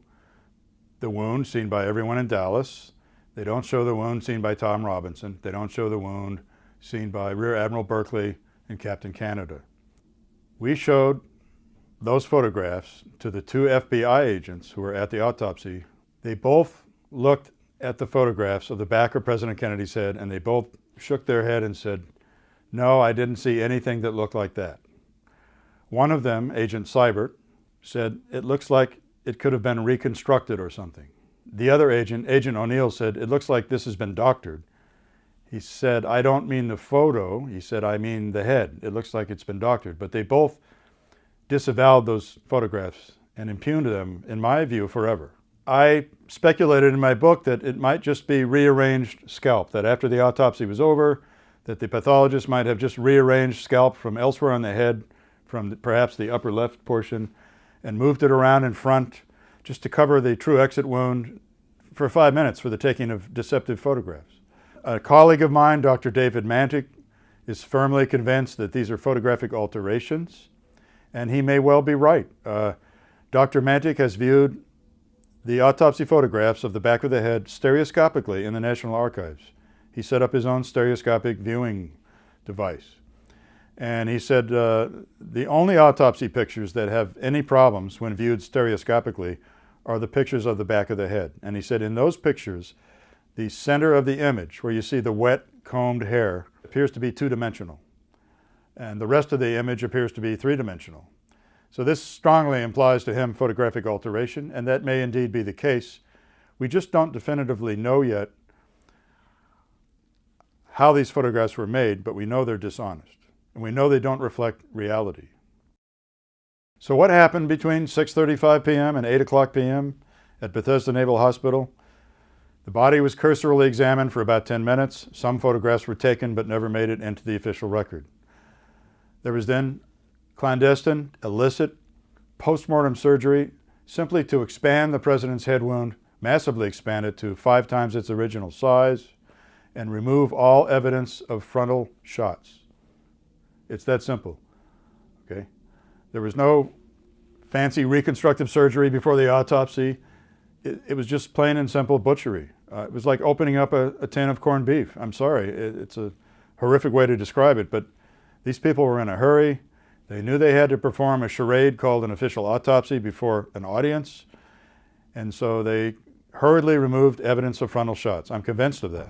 the wound seen by everyone in Dallas. They don't show the wound seen by Tom Robinson. They don't show the wound seen by Rear Admiral Berkeley and Captain Canada. We showed those photographs to the two FBI agents who were at the autopsy. They both looked at the photographs of the back of President Kennedy's head, and they both shook their head and said, no, I didn't see anything that looked like that. One of them, Agent Seibert, said, it looks like it could have been reconstructed or something. The other agent, Agent O'Neill, said, it looks like this has been doctored. He said, I don't mean the photo. He said, I mean the head. It looks like it's been doctored. But they both disavowed those photographs and impugned them, in my view, forever. I speculated in my book that it might just be rearranged scalp, that after the autopsy was over, that the pathologist might have just rearranged scalp from elsewhere on the head, from perhaps the upper left portion, and moved it around in front just to cover the true exit wound for 5 minutes for the taking of deceptive photographs. A colleague of mine, Dr. David Mantic, is firmly convinced that these are photographic alterations, and he may well be right. Dr. Mantic has viewed the autopsy photographs of the back of the head stereoscopically in the National Archives. He set up his own stereoscopic viewing device. And he said the only autopsy pictures that have any problems when viewed stereoscopically are the pictures of the back of the head. And he said in those pictures, the center of the image, where you see the wet, combed hair, appears to be two-dimensional. And the rest of the image appears to be three-dimensional. So this strongly implies to him photographic alteration, and that may indeed be the case. We just don't definitively know yet how these photographs were made, but we know they're dishonest, and we know they don't reflect reality. So what happened between 6:35 p.m. and 8 o'clock p.m. at Bethesda Naval Hospital? The body was cursorily examined for about 10 minutes. Some photographs were taken but never made it into the official record. There was then clandestine, illicit, post-mortem surgery simply to expand the president's head wound, massively expand it to 5 times its original size, and remove all evidence of frontal shots. It's that simple, okay? There was no fancy reconstructive surgery before the autopsy. It was just plain and simple butchery. It was like opening up a tin of corned beef. I'm sorry, it's a horrific way to describe it, but these people were in a hurry. They knew they had to perform a charade called an official autopsy before an audience, and so they hurriedly removed evidence of frontal shots. I'm convinced of that.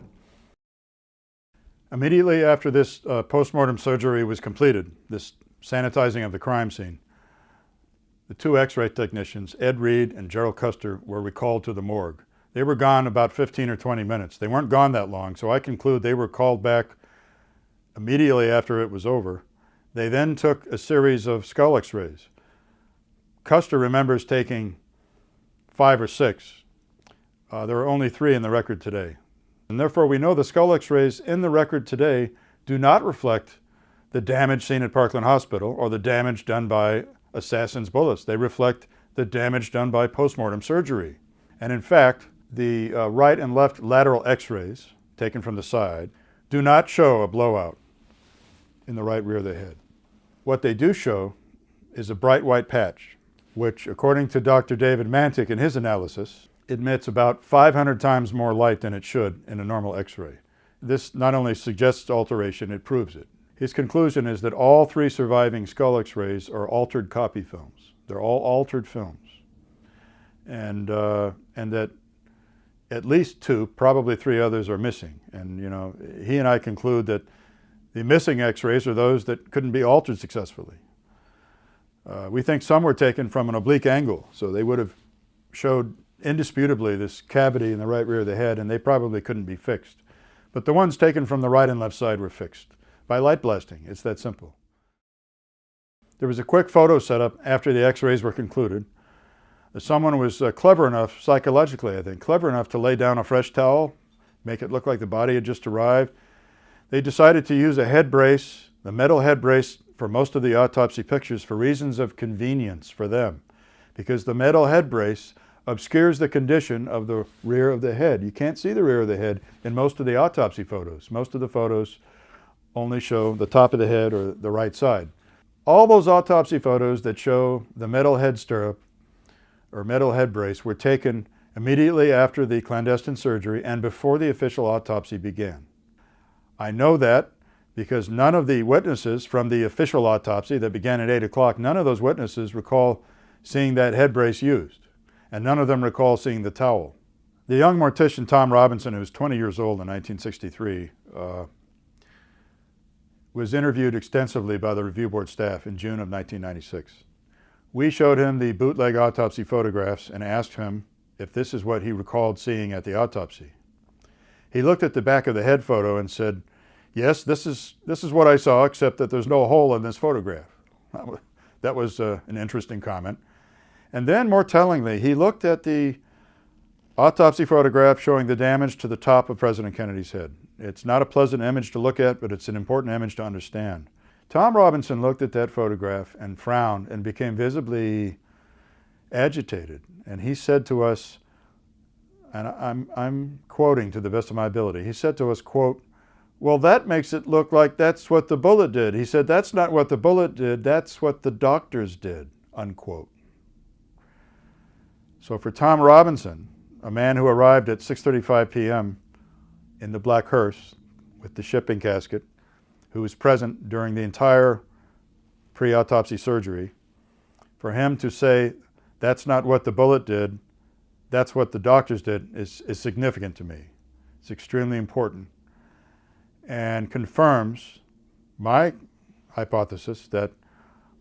Immediately after this post-mortem surgery was completed, this sanitizing of the crime scene, the two X-ray technicians, Ed Reed and Gerald Custer, were recalled to the morgue. They were gone about 15 or 20 minutes. They weren't gone that long, so I conclude they were called back immediately after it was over. They then took a series of skull X-rays. Custer remembers taking 5 or 6. There are only 3 in the record today. And therefore, we know the skull X-rays in the record today do not reflect the damage seen at Parkland Hospital or the damage done by assassins' bullets. They reflect the damage done by postmortem surgery. And in fact, the right and left lateral X-rays, taken from the side, do not show a blowout in the right rear of the head. What they do show is a bright white patch, which, according to Dr. David Mantik in his analysis, emits about 500 times more light than it should in a normal X-ray. This not only suggests alteration, it proves it. His conclusion is that all 3 surviving skull X-rays are altered copy films. They're all altered films. And that at least 2, probably 3 others are missing. And you know, he and I conclude that the missing X-rays are those that couldn't be altered successfully. We think some were taken from an oblique angle, so they would have showed indisputably this cavity in the right rear of the head, and they probably couldn't be fixed. But the ones taken from the right and left side were fixed by light blasting. It's that simple. There was a quick photo setup after the X-rays were concluded. Someone was clever enough, psychologically I think, clever enough to lay down a fresh towel, make it look like the body had just arrived. They decided to use a head brace, the metal head brace, for most of the autopsy pictures for reasons of convenience for them, because the metal head brace obscures the condition of the rear of the head. You can't see the rear of the head in most of the autopsy photos. Most of the photos only show the top of the head or the right side. All those autopsy photos that show the metal head stirrup or metal head brace were taken immediately after the clandestine surgery and before the official autopsy began. I know that because none of the witnesses from the official autopsy that began at 8 o'clock, none of those witnesses recall seeing that head brace used, and none of them recall seeing the towel. The young mortician Tom Robinson, who was 20 years old in 1963, was interviewed extensively by the review board staff in June of 1996. We showed him the bootleg autopsy photographs and asked him if this is what he recalled seeing at the autopsy. He looked at the back of the head photo and said, "Yes, this is what I saw, except that there's no hole in this photograph." That was an interesting comment. And then, more tellingly, he looked at the autopsy photograph showing the damage to the top of President Kennedy's head. It's not a pleasant image to look at, but it's an important image to understand. Tom Robinson looked at that photograph and frowned and became visibly agitated. And he said to us, and I'm quoting to the best of my ability, he said to us, quote, "Well, that makes it look like that's what the bullet did." He said, "That's not what the bullet did, that's what the doctors did," unquote. So for Tom Robinson, a man who arrived at 6:35 p.m. in the black hearse with the shipping casket, who was present during the entire pre-autopsy surgery, for him to say, "That's not what the bullet did, that's what the doctors did," is significant to me. It's extremely important and confirms my hypothesis that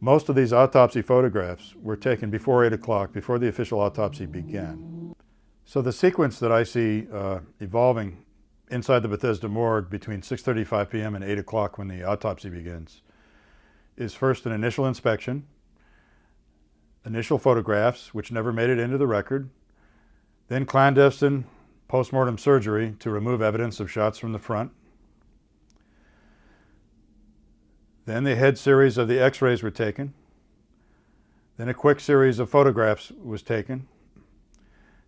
most of these autopsy photographs were taken before 8 o'clock, before the official autopsy began. So the sequence that I see evolving inside the Bethesda morgue between 6:35 p.m. and 8 o'clock when the autopsy begins is first an initial inspection, initial photographs, which never made it into the record, then clandestine postmortem surgery to remove evidence of shots from the front. Then the head series of the X-rays were taken. Then a quick series of photographs was taken.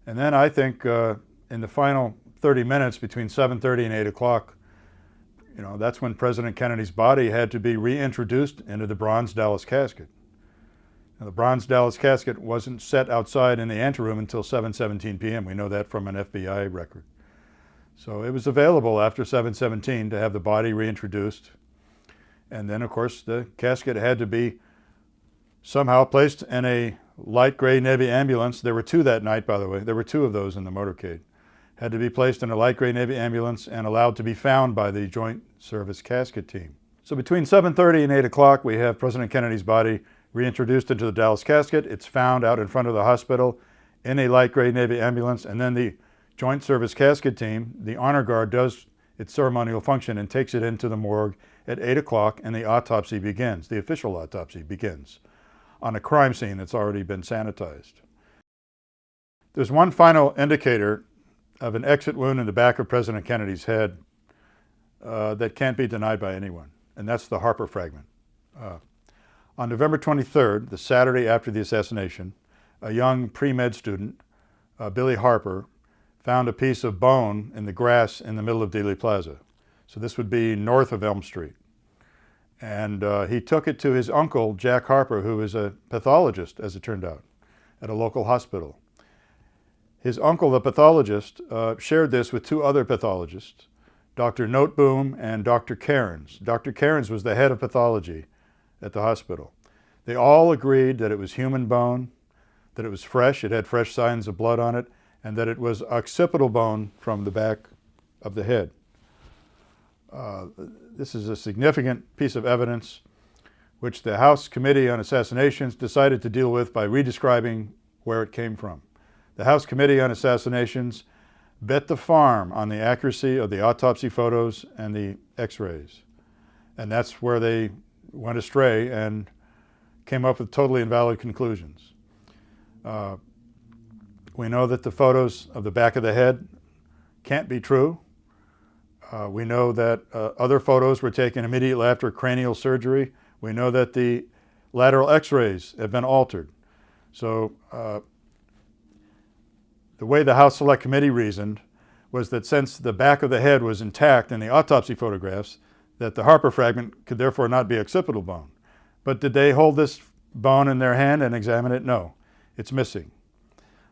And then I think in the final 30 minutes between 7:30 and 8 o'clock, that's when President Kennedy's body had to be reintroduced into the bronze Dallas casket. Now, the bronze Dallas casket wasn't set outside in the anteroom until 7:17 p.m. We know that from an FBI record. So it was available after 7:17 to have the body reintroduced. And then, of course, the casket had to be somehow placed in a light gray Navy ambulance. There were two that night, by the way. There were two of those in the motorcade. Had to be placed in a light gray Navy ambulance and allowed to be found by the Joint Service Casket Team. So between 7:30 and 8 o'clock, we have President Kennedy's body reintroduced into the Dallas casket. It's found out in front of the hospital in a light gray Navy ambulance, and then the Joint Service Casket Team, the honor guard, does its ceremonial function and takes it into the morgue at 8 o'clock, and the autopsy begins. The official autopsy begins on a crime scene that's already been sanitized. There's one final indicator of an exit wound in the back of President Kennedy's head that can't be denied by anyone, and that's the Harper fragment. On November 23rd, the Saturday after the assassination, a young pre-med student, Billy Harper, found a piece of bone in the grass in the middle of Dealey Plaza. So this would be north of Elm Street. And he took it to his uncle, Jack Harper, who is a pathologist, as it turned out, at a local hospital. His uncle, the pathologist, shared this with two other pathologists, Dr. Noteboom and Dr. Cairns. Dr. Cairns was the head of pathology at the hospital. They all agreed that it was human bone, that it was fresh, it had fresh signs of blood on it, and that it was occipital bone from the back of the head. This is a significant piece of evidence which the House Committee on Assassinations decided to deal with by redescribing where it came from. The House Committee on Assassinations bet the farm on the accuracy of the autopsy photos and the x-rays. And that's where they went astray and came up with totally invalid conclusions. We know that the photos of the back of the head can't be true. We know that other photos were taken immediately after cranial surgery. We know that the lateral x-rays have been altered. So the way the House Select Committee reasoned was that since the back of the head was intact in the autopsy photographs, that the Harper fragment could therefore not be occipital bone. But did they hold this bone in their hand and examine it? No, it's missing.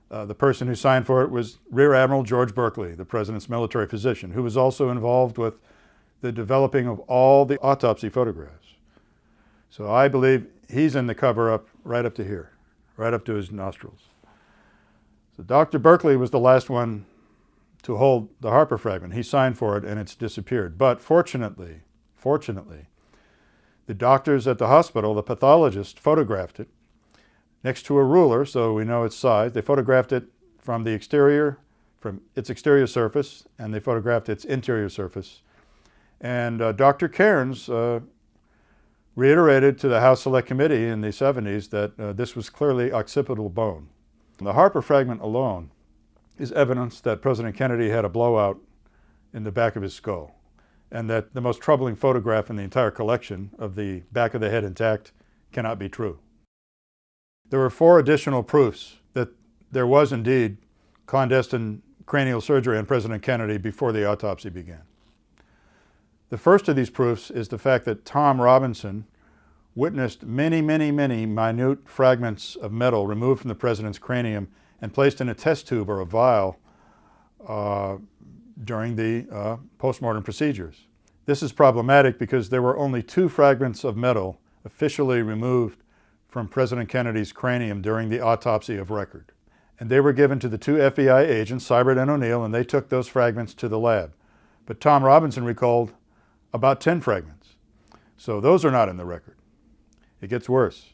The person who signed for it was Rear Admiral George Berkeley, the president's military physician, who was also involved with the developing of all the autopsy photographs. So I believe he's in the cover-up right up to here, right up to his nostrils. So Dr. Berkeley was the last one to hold the Harper fragment. He signed for it and it's disappeared. But fortunately, the doctors at the hospital, the pathologist, photographed it next to a ruler, so we know its size. They photographed it from the exterior, from its exterior surface, and they photographed its interior surface. And Dr. Cairns reiterated to the House Select Committee in the 70s that this was clearly occipital bone. The Harper fragment alone is evidence that President Kennedy had a blowout in the back of his skull, and that the most troubling photograph in the entire collection of the back of the head intact cannot be true. There were 4 additional proofs that there was indeed clandestine cranial surgery on President Kennedy before the autopsy began. The first of these proofs is the fact that Tom Robinson witnessed many minute fragments of metal removed from the president's cranium and placed in a test tube or a vial during the postmortem procedures. This is problematic because there were only 2 fragments of metal officially removed from President Kennedy's cranium during the autopsy of record. And they were given to the 2 FBI agents, Seibert and O'Neill, and they took those fragments to the lab. But Tom Robinson recalled about 10 fragments. So those are not in the record. It gets worse.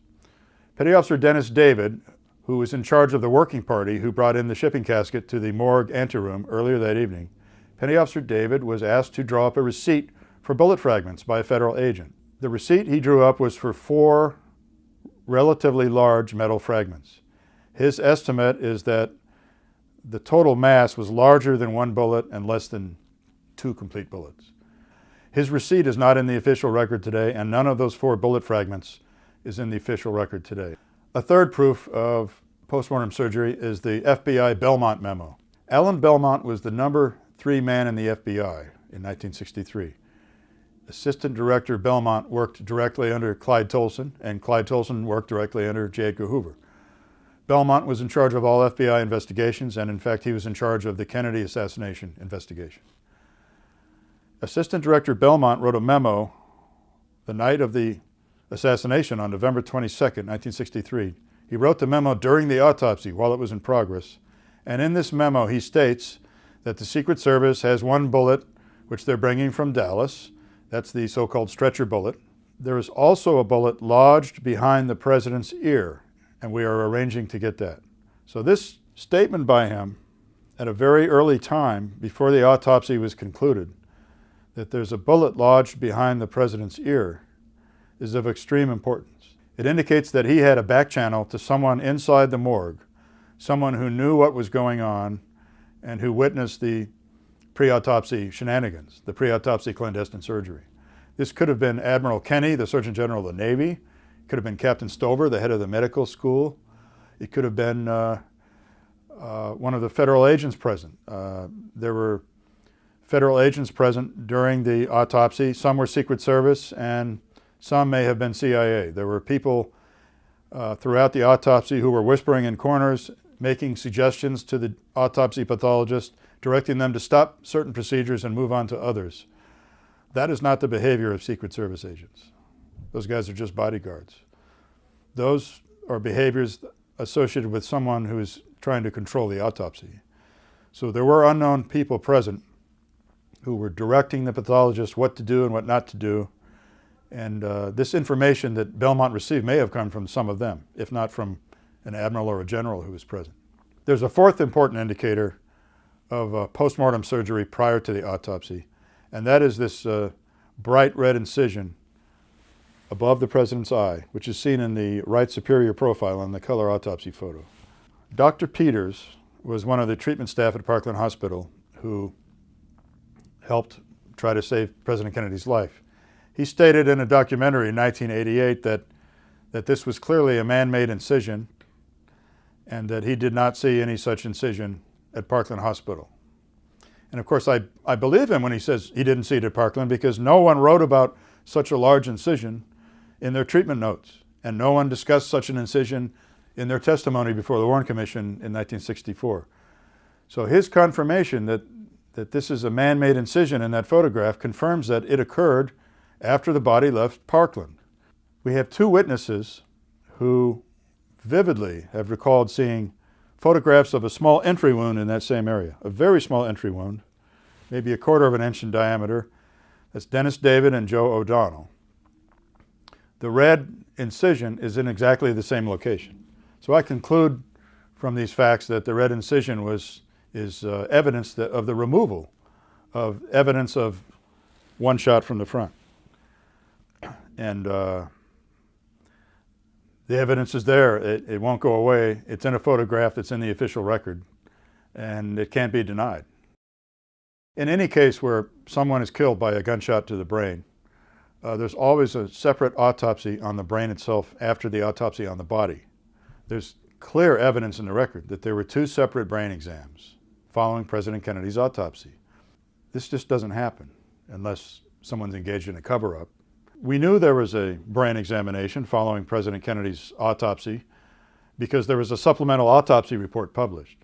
Petty Officer Dennis David, who was in charge of the working party who brought in the shipping casket to the morgue anteroom earlier that evening, Petty Officer David was asked to draw up a receipt for bullet fragments by a federal agent. The receipt he drew up was for 4 relatively large metal fragments. His estimate is that the total mass was larger than 1 bullet and less than 2 complete bullets. His receipt is not in the official record today, and none of those 4 bullet fragments is in the official record today. A third proof of postmortem surgery is the FBI Belmont memo. Alan Belmont was the number 3 man in the FBI in 1963. Assistant Director Belmont worked directly under Clyde Tolson, and Clyde Tolson worked directly under J. Edgar Hoover. Belmont was in charge of all FBI investigations, and in fact, he was in charge of the Kennedy assassination investigation. Assistant Director Belmont wrote a memo the night of the assassination on November 22nd, 1963. He wrote the memo during the autopsy while it was in progress, and in this memo he states that the Secret Service has one bullet which they're bringing from Dallas. That's the so-called stretcher bullet. There is also a bullet lodged behind the president's ear, and we are arranging to get that. So this statement by him at a very early time before the autopsy was concluded, that there's a bullet lodged behind the president's ear, is of extreme importance. It indicates that he had a back channel to someone inside the morgue, someone who knew what was going on and who witnessed the pre-autopsy shenanigans, the pre-autopsy clandestine surgery. This could have been Admiral Kenny, the Surgeon General of the Navy. It could have been Captain Stover, the head of the medical school. It could have been one of the federal agents present. There were federal agents present during the autopsy. Some were Secret Service and some may have been CIA. There were people throughout the autopsy who were whispering in corners, making suggestions to the autopsy pathologist, directing them to stop certain procedures and move on to others. That is not the behavior of Secret Service agents. Those guys are just bodyguards. Those are behaviors associated with someone who is trying to control the autopsy. So there were unknown people present who were directing the pathologist what to do and what not to do. And this information that Belmont received may have come from some of them, if not from an admiral or a general who was present. There's a fourth important indicator of postmortem surgery prior to the autopsy, and that is this bright red incision above the president's eye, which is seen in the right superior profile on the color autopsy photo. Dr. Peters was one of the treatment staff at Parkland Hospital who helped try to save President Kennedy's life. He stated in a documentary in 1988 that this was clearly a man-made incision and that he did not see any such incision at Parkland Hospital. And of course, I believe him when he says he didn't see it at Parkland, because no one wrote about such a large incision in their treatment notes, and no one discussed such an incision in their testimony before the Warren Commission in 1964. So his confirmation that this is a man-made incision in that photograph confirms that it occurred after the body left Parkland. We have two witnesses who vividly have recalled seeing photographs of a small entry wound in that same area, a very small entry wound, maybe 1/4 of an inch in diameter. That's Dennis David and Joe O'Donnell. The red incision is in exactly the same location. So I conclude from these facts that the red incision is evidence of the removal of evidence of one shot from the front. And the evidence is there. It won't go away. It's in a photograph. It's in the official record, and it can't be denied. In any case where someone is killed by a gunshot to the brain, there's always a separate autopsy on the brain itself after the autopsy on the body. There's clear evidence in the record that there were 2 separate brain exams following President Kennedy's autopsy. This just doesn't happen unless someone's engaged in a cover-up. We knew there was a brain examination following President Kennedy's autopsy because there was a supplemental autopsy report published,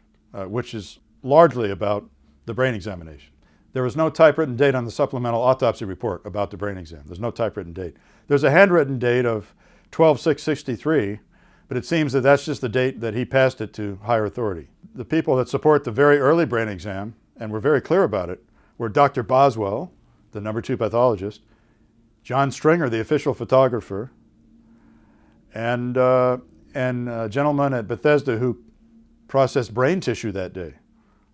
which is largely about the brain examination. There was no typewritten date on the supplemental autopsy report about the brain exam. There's no typewritten date. There's a handwritten date of 12/6/63, but it seems that that's just the date that he passed it to higher authority. The people that support the very early brain exam, and were very clear about it, were Dr. Boswell, the number 2 pathologist, John Stringer, the official photographer, and a gentleman at Bethesda who processed brain tissue that day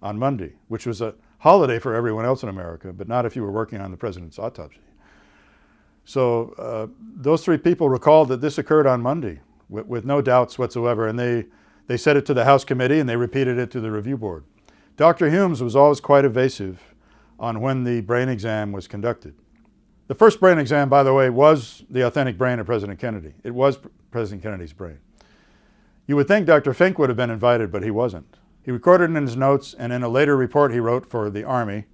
on Monday, which was a holiday for everyone else in America, but not if you were working on the president's autopsy. So those 3 people recalled that this occurred on Monday with no doubts whatsoever, and they said it to the House committee and they repeated it to the review board. Dr. Humes was always quite evasive on when the brain exam was conducted. The first brain exam, by the way, was the authentic brain of President Kennedy. It was President Kennedy's brain. You would think Dr. Fink would have been invited, but he wasn't. He recorded in his notes, and in a later report he wrote for the Army,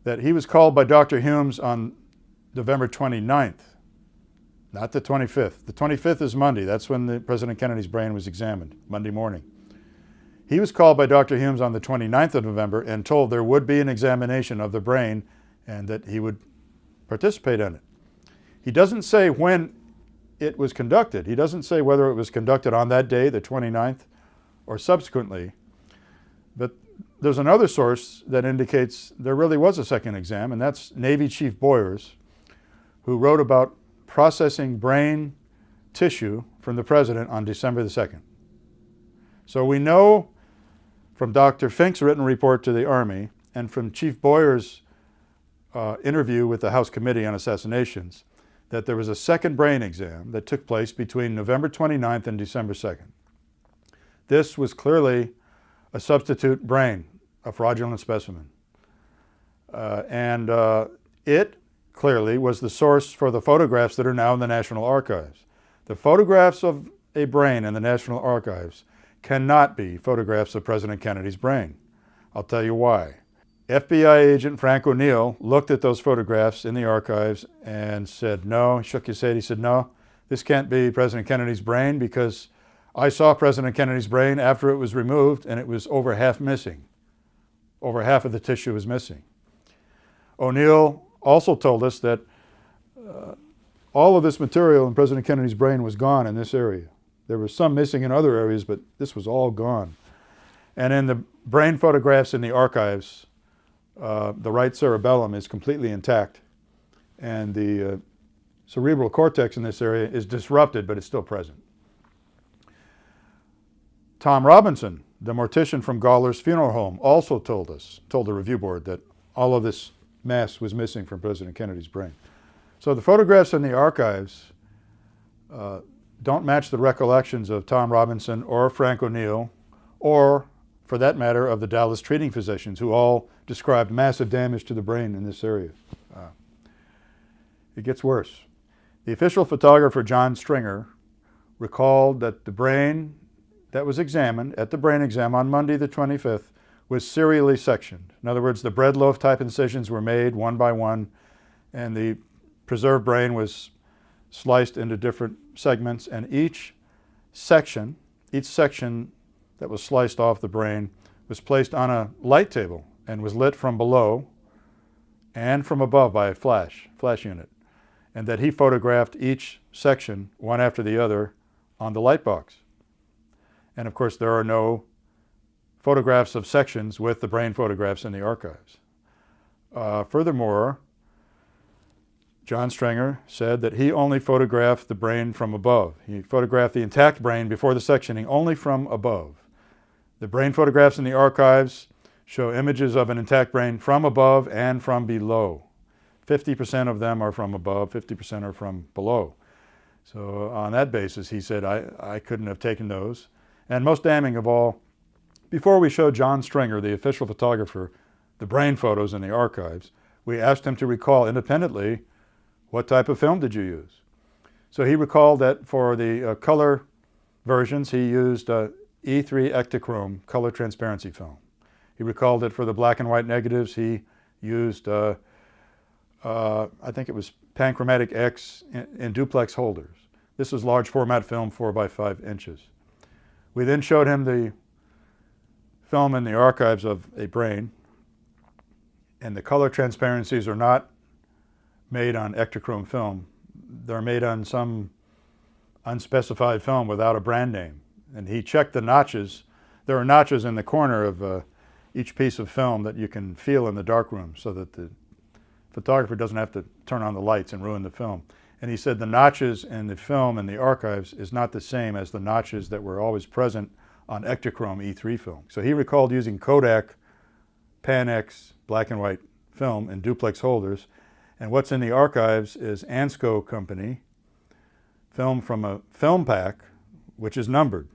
that he was called by Dr. Humes on November 29th, not the 25th. The 25th is Monday. That's when President Kennedy's brain was examined, Monday morning. He was called by Dr. Humes on the 29th of November and told there would be an examination of the brain and that he would participate in it. He doesn't say when it was conducted. He doesn't say whether it was conducted on that day, the 29th, or subsequently. But there's another source that indicates there really was a second exam, and that's Navy Chief Boyers, who wrote about processing brain tissue from the president on December the 2nd. So we know from Dr. Fink's written report to the Army and from Chief Boyer's interview with the House Committee on Assassinations that there was a second brain exam that took place between November 29th and December 2nd. This was clearly a substitute brain, a fraudulent specimen. It clearly was the source for the photographs that are now in the National Archives. The photographs of a brain in the National Archives cannot be photographs of President Kennedy's brain. I'll tell you why. FBI agent Frank O'Neill looked at those photographs in the archives and said, no, he shook his head, he said, no, this can't be President Kennedy's brain because I saw President Kennedy's brain after it was removed and it was over half missing. Over half of the tissue was missing. O'Neill also told us that all of this material in President Kennedy's brain was gone in this area. There was some missing in other areas, but this was all gone. And in the brain photographs in the archives, the right cerebellum is completely intact, and the cerebral cortex in this area is disrupted, but it's still present. Tom Robinson, the mortician from Gawler's Funeral Home, also told the review board that all of this mass was missing from President Kennedy's brain. So the photographs in the archives don't match the recollections of Tom Robinson or Frank O'Neill, or for that matter, of the Dallas treating physicians who all described massive damage to the brain in this area. It gets worse. The official photographer, John Stringer, recalled that the brain that was examined at the brain exam on Monday the 25th was serially sectioned. In other words, the bread loaf type incisions were made one by one, and the preserved brain was sliced into different segments, and each section that was sliced off the brain was placed on a light table and was lit from below and from above by a flash unit, and that he photographed each section one after the other on the light box. And of course there are no photographs of sections with the brain photographs in the archives. Furthermore, John Stringer said that he only photographed the brain from above. He photographed the intact brain before the sectioning only from above. The brain photographs in the archives show images of an intact brain from above and from below. 50% of them are from above, 50% are from below. So on that basis, he said, I couldn't have taken those. And most damning of all, before we showed John Stringer, the official photographer, the brain photos in the archives, we asked him to recall independently, what type of film did you use? So he recalled that for the color versions, he used E3 Ektachrome color transparency film. He recalled that for the black and white negatives, he used, I think it was Panchromatic X in duplex holders. This was large format film, 4 by 5 inches. We then showed him the film in the archives of a brain, and the color transparencies are not made on Ektachrome film. They're made on some unspecified film without a brand name. And he checked the notches. There are notches in the corner of each piece of film that you can feel in the darkroom so that the photographer doesn't have to turn on the lights and ruin the film. And he said the notches in the film in the archives is not the same as the notches that were always present on Ektachrome E3 film. So he recalled using Kodak Pan-X black and white film in duplex holders. And what's in the archives is Ansco Company film from a film pack, which is numbered.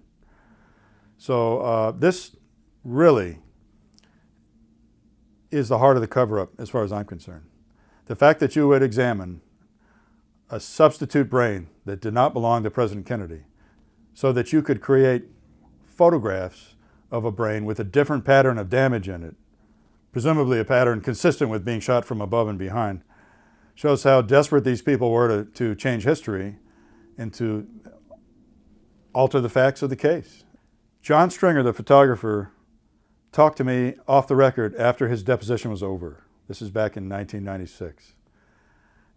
So this really is the heart of the cover-up as far as I'm concerned. The fact that you would examine a substitute brain that did not belong to President Kennedy so that you could create photographs of a brain with a different pattern of damage in it, presumably a pattern consistent with being shot from above and behind, Shows how desperate these people were to change history and to alter the facts of the case. John Stringer, the photographer, talked to me off the record after his deposition was over. This is back in 1996.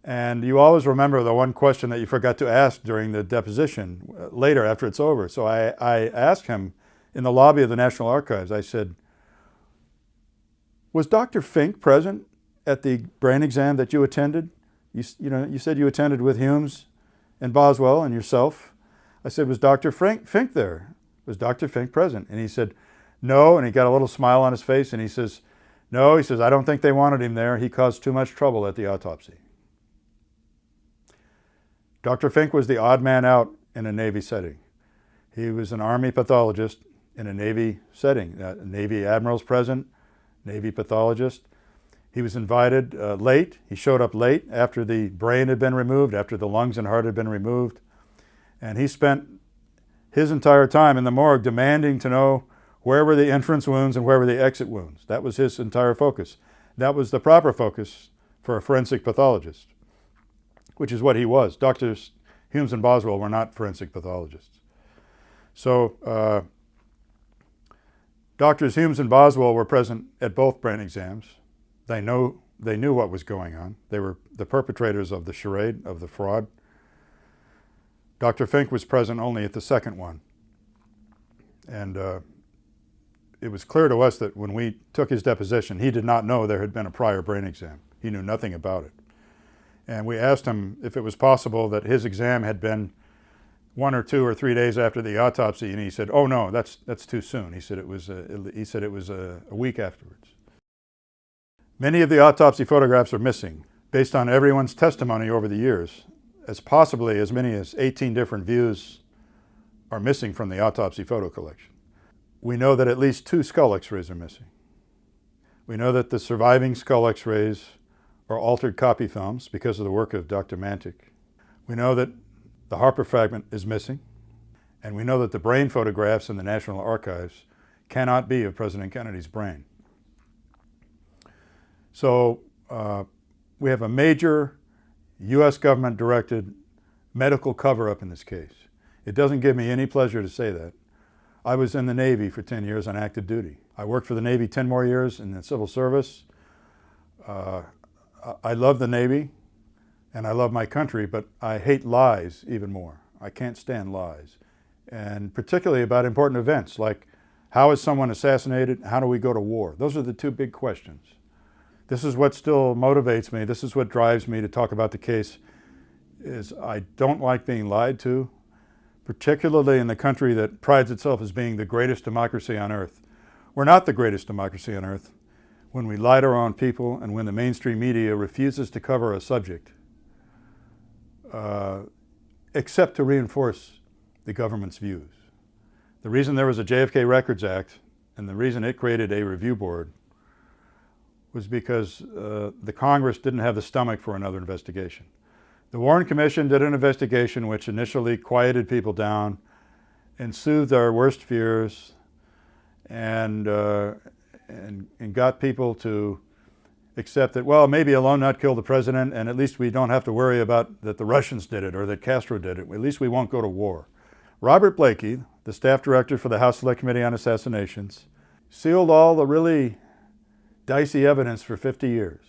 And you always remember the one question that you forgot to ask during the deposition later after it's over. So I asked him in the lobby of the National Archives, I said, was Dr. Fink present at the brain exam that you attended? You said you attended with Humes and Boswell and yourself. I said, was Dr. Fink there? Was Dr. Fink present? And he said, no, and he got a little smile on his face, and he says, no, he says, I don't think they wanted him there. He caused too much trouble at the autopsy. Dr. Fink was the odd man out in a Navy setting. He was an Army pathologist in a Navy setting. Navy admirals present, Navy pathologist. He was invited late. He showed up late after the brain had been removed, after the lungs and heart had been removed. And he spent his entire time in the morgue demanding to know where were the entrance wounds and where were the exit wounds. That was his entire focus. That was the proper focus for a forensic pathologist, which is what he was. Doctors Humes and Boswell were not forensic pathologists. So Doctors Humes and Boswell were present at both brain exams. They knew what was going on. They were the perpetrators of the charade, of the fraud. Dr. Fink was present only at the second one. And it was clear to us that when we took his deposition, he did not know there had been a prior brain exam. He knew nothing about it. And we asked him if it was possible that his exam had been 1 or 2 or 3 days after the autopsy, and he said, "Oh no, that's too soon." He said it was a week afterwards. Many of the autopsy photographs are missing, based on everyone's testimony over the years, as possibly as many as 18 different views are missing from the autopsy photo collection. We know that at least 2 skull x-rays are missing. We know that the surviving skull x-rays are altered copy films because of the work of Dr. Mantic. We know that the Harper fragment is missing, and we know that the brain photographs in the National Archives cannot be of President Kennedy's brain. So we have a major U.S. government-directed medical cover-up in this case. It doesn't give me any pleasure to say that. I was in the Navy for 10 years on active duty. I worked for the Navy 10 more years in the civil service. I love the Navy and I love my country, but I hate lies even more. I can't stand lies. And particularly about important events like how is someone assassinated? How do we go to war? Those are the 2 big questions. This is what still motivates me. This is what drives me to talk about the case, is I don't like being lied to, particularly in the country that prides itself as being the greatest democracy on earth. We're not the greatest democracy on earth when we lie to our own people and when the mainstream media refuses to cover a subject except to reinforce the government's views. The reason there was a JFK Records Act and the reason it created a review board was because the Congress didn't have the stomach for another investigation. The Warren Commission did an investigation which initially quieted people down and soothed our worst fears and got people to accept that, well, maybe a lone nut killed the president and at least we don't have to worry about that the Russians did it or that Castro did it. At least we won't go to war. Robert Blakey, the staff director for the House Select Committee on Assassinations, sealed all the really dicey evidence for 50 years.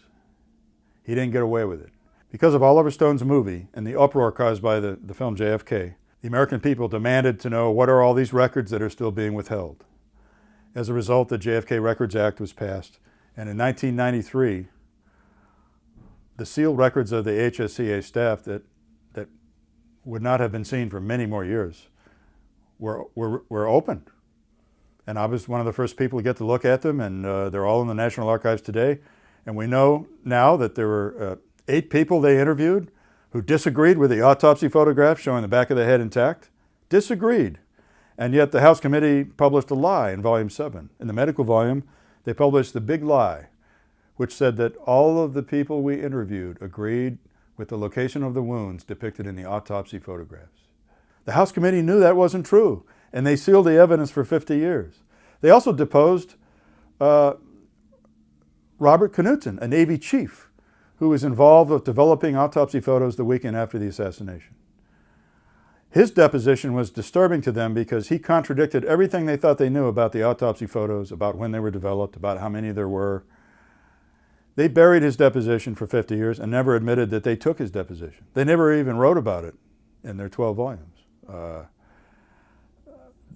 He didn't get away with it. Because of Oliver Stone's movie and the uproar caused by the film JFK, the American people demanded to know what are all these records that are still being withheld. As a result, the JFK Records Act was passed, and in 1993, the sealed records of the HSCA staff that would not have been seen for many more years were opened. And I was one of the first people to get to look at them, and they're all in the National Archives today. And we know now that there were 8 people they interviewed who disagreed with the autopsy photograph showing the back of the head intact. Disagreed. And yet the House Committee published a lie in Volume 7. In the medical volume, they published the big lie, which said that all of the people we interviewed agreed with the location of the wounds depicted in the autopsy photographs. The House Committee knew that wasn't true, and they sealed the evidence for 50 years. They also deposed Robert Knudsen, a Navy chief, who was involved with developing autopsy photos the weekend after the assassination. His deposition was disturbing to them because he contradicted everything they thought they knew about the autopsy photos, about when they were developed, about how many there were. They buried his deposition for 50 years and never admitted that they took his deposition. They never even wrote about it in their 12 volumes.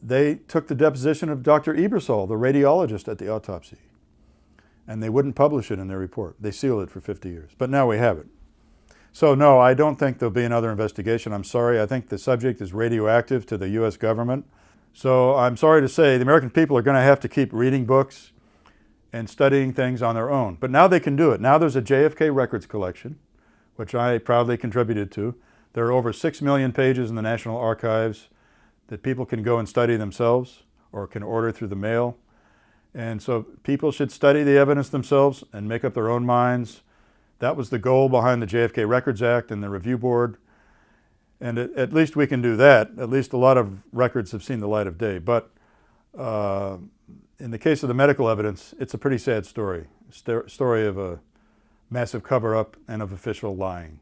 They took the deposition of Dr. Ebersol, the radiologist at the autopsy, and they wouldn't publish it in their report. They sealed it for 50 years. But now we have it. So no, I don't think there'll be another investigation. I'm sorry. I think the subject is radioactive to the U.S. government. So I'm sorry to say the American people are going to have to keep reading books and studying things on their own. But now they can do it. Now there's a JFK records collection, which I proudly contributed to. There are over 6 million pages in the National Archives that people can go and study themselves or can order through the mail. And so people should study the evidence themselves and make up their own minds. That was the goal behind the JFK Records Act and the Review Board. And at least we can do that. At least a lot of records have seen the light of day. But in the case of the medical evidence, it's a pretty sad story. Story of a massive cover-up and of official lying.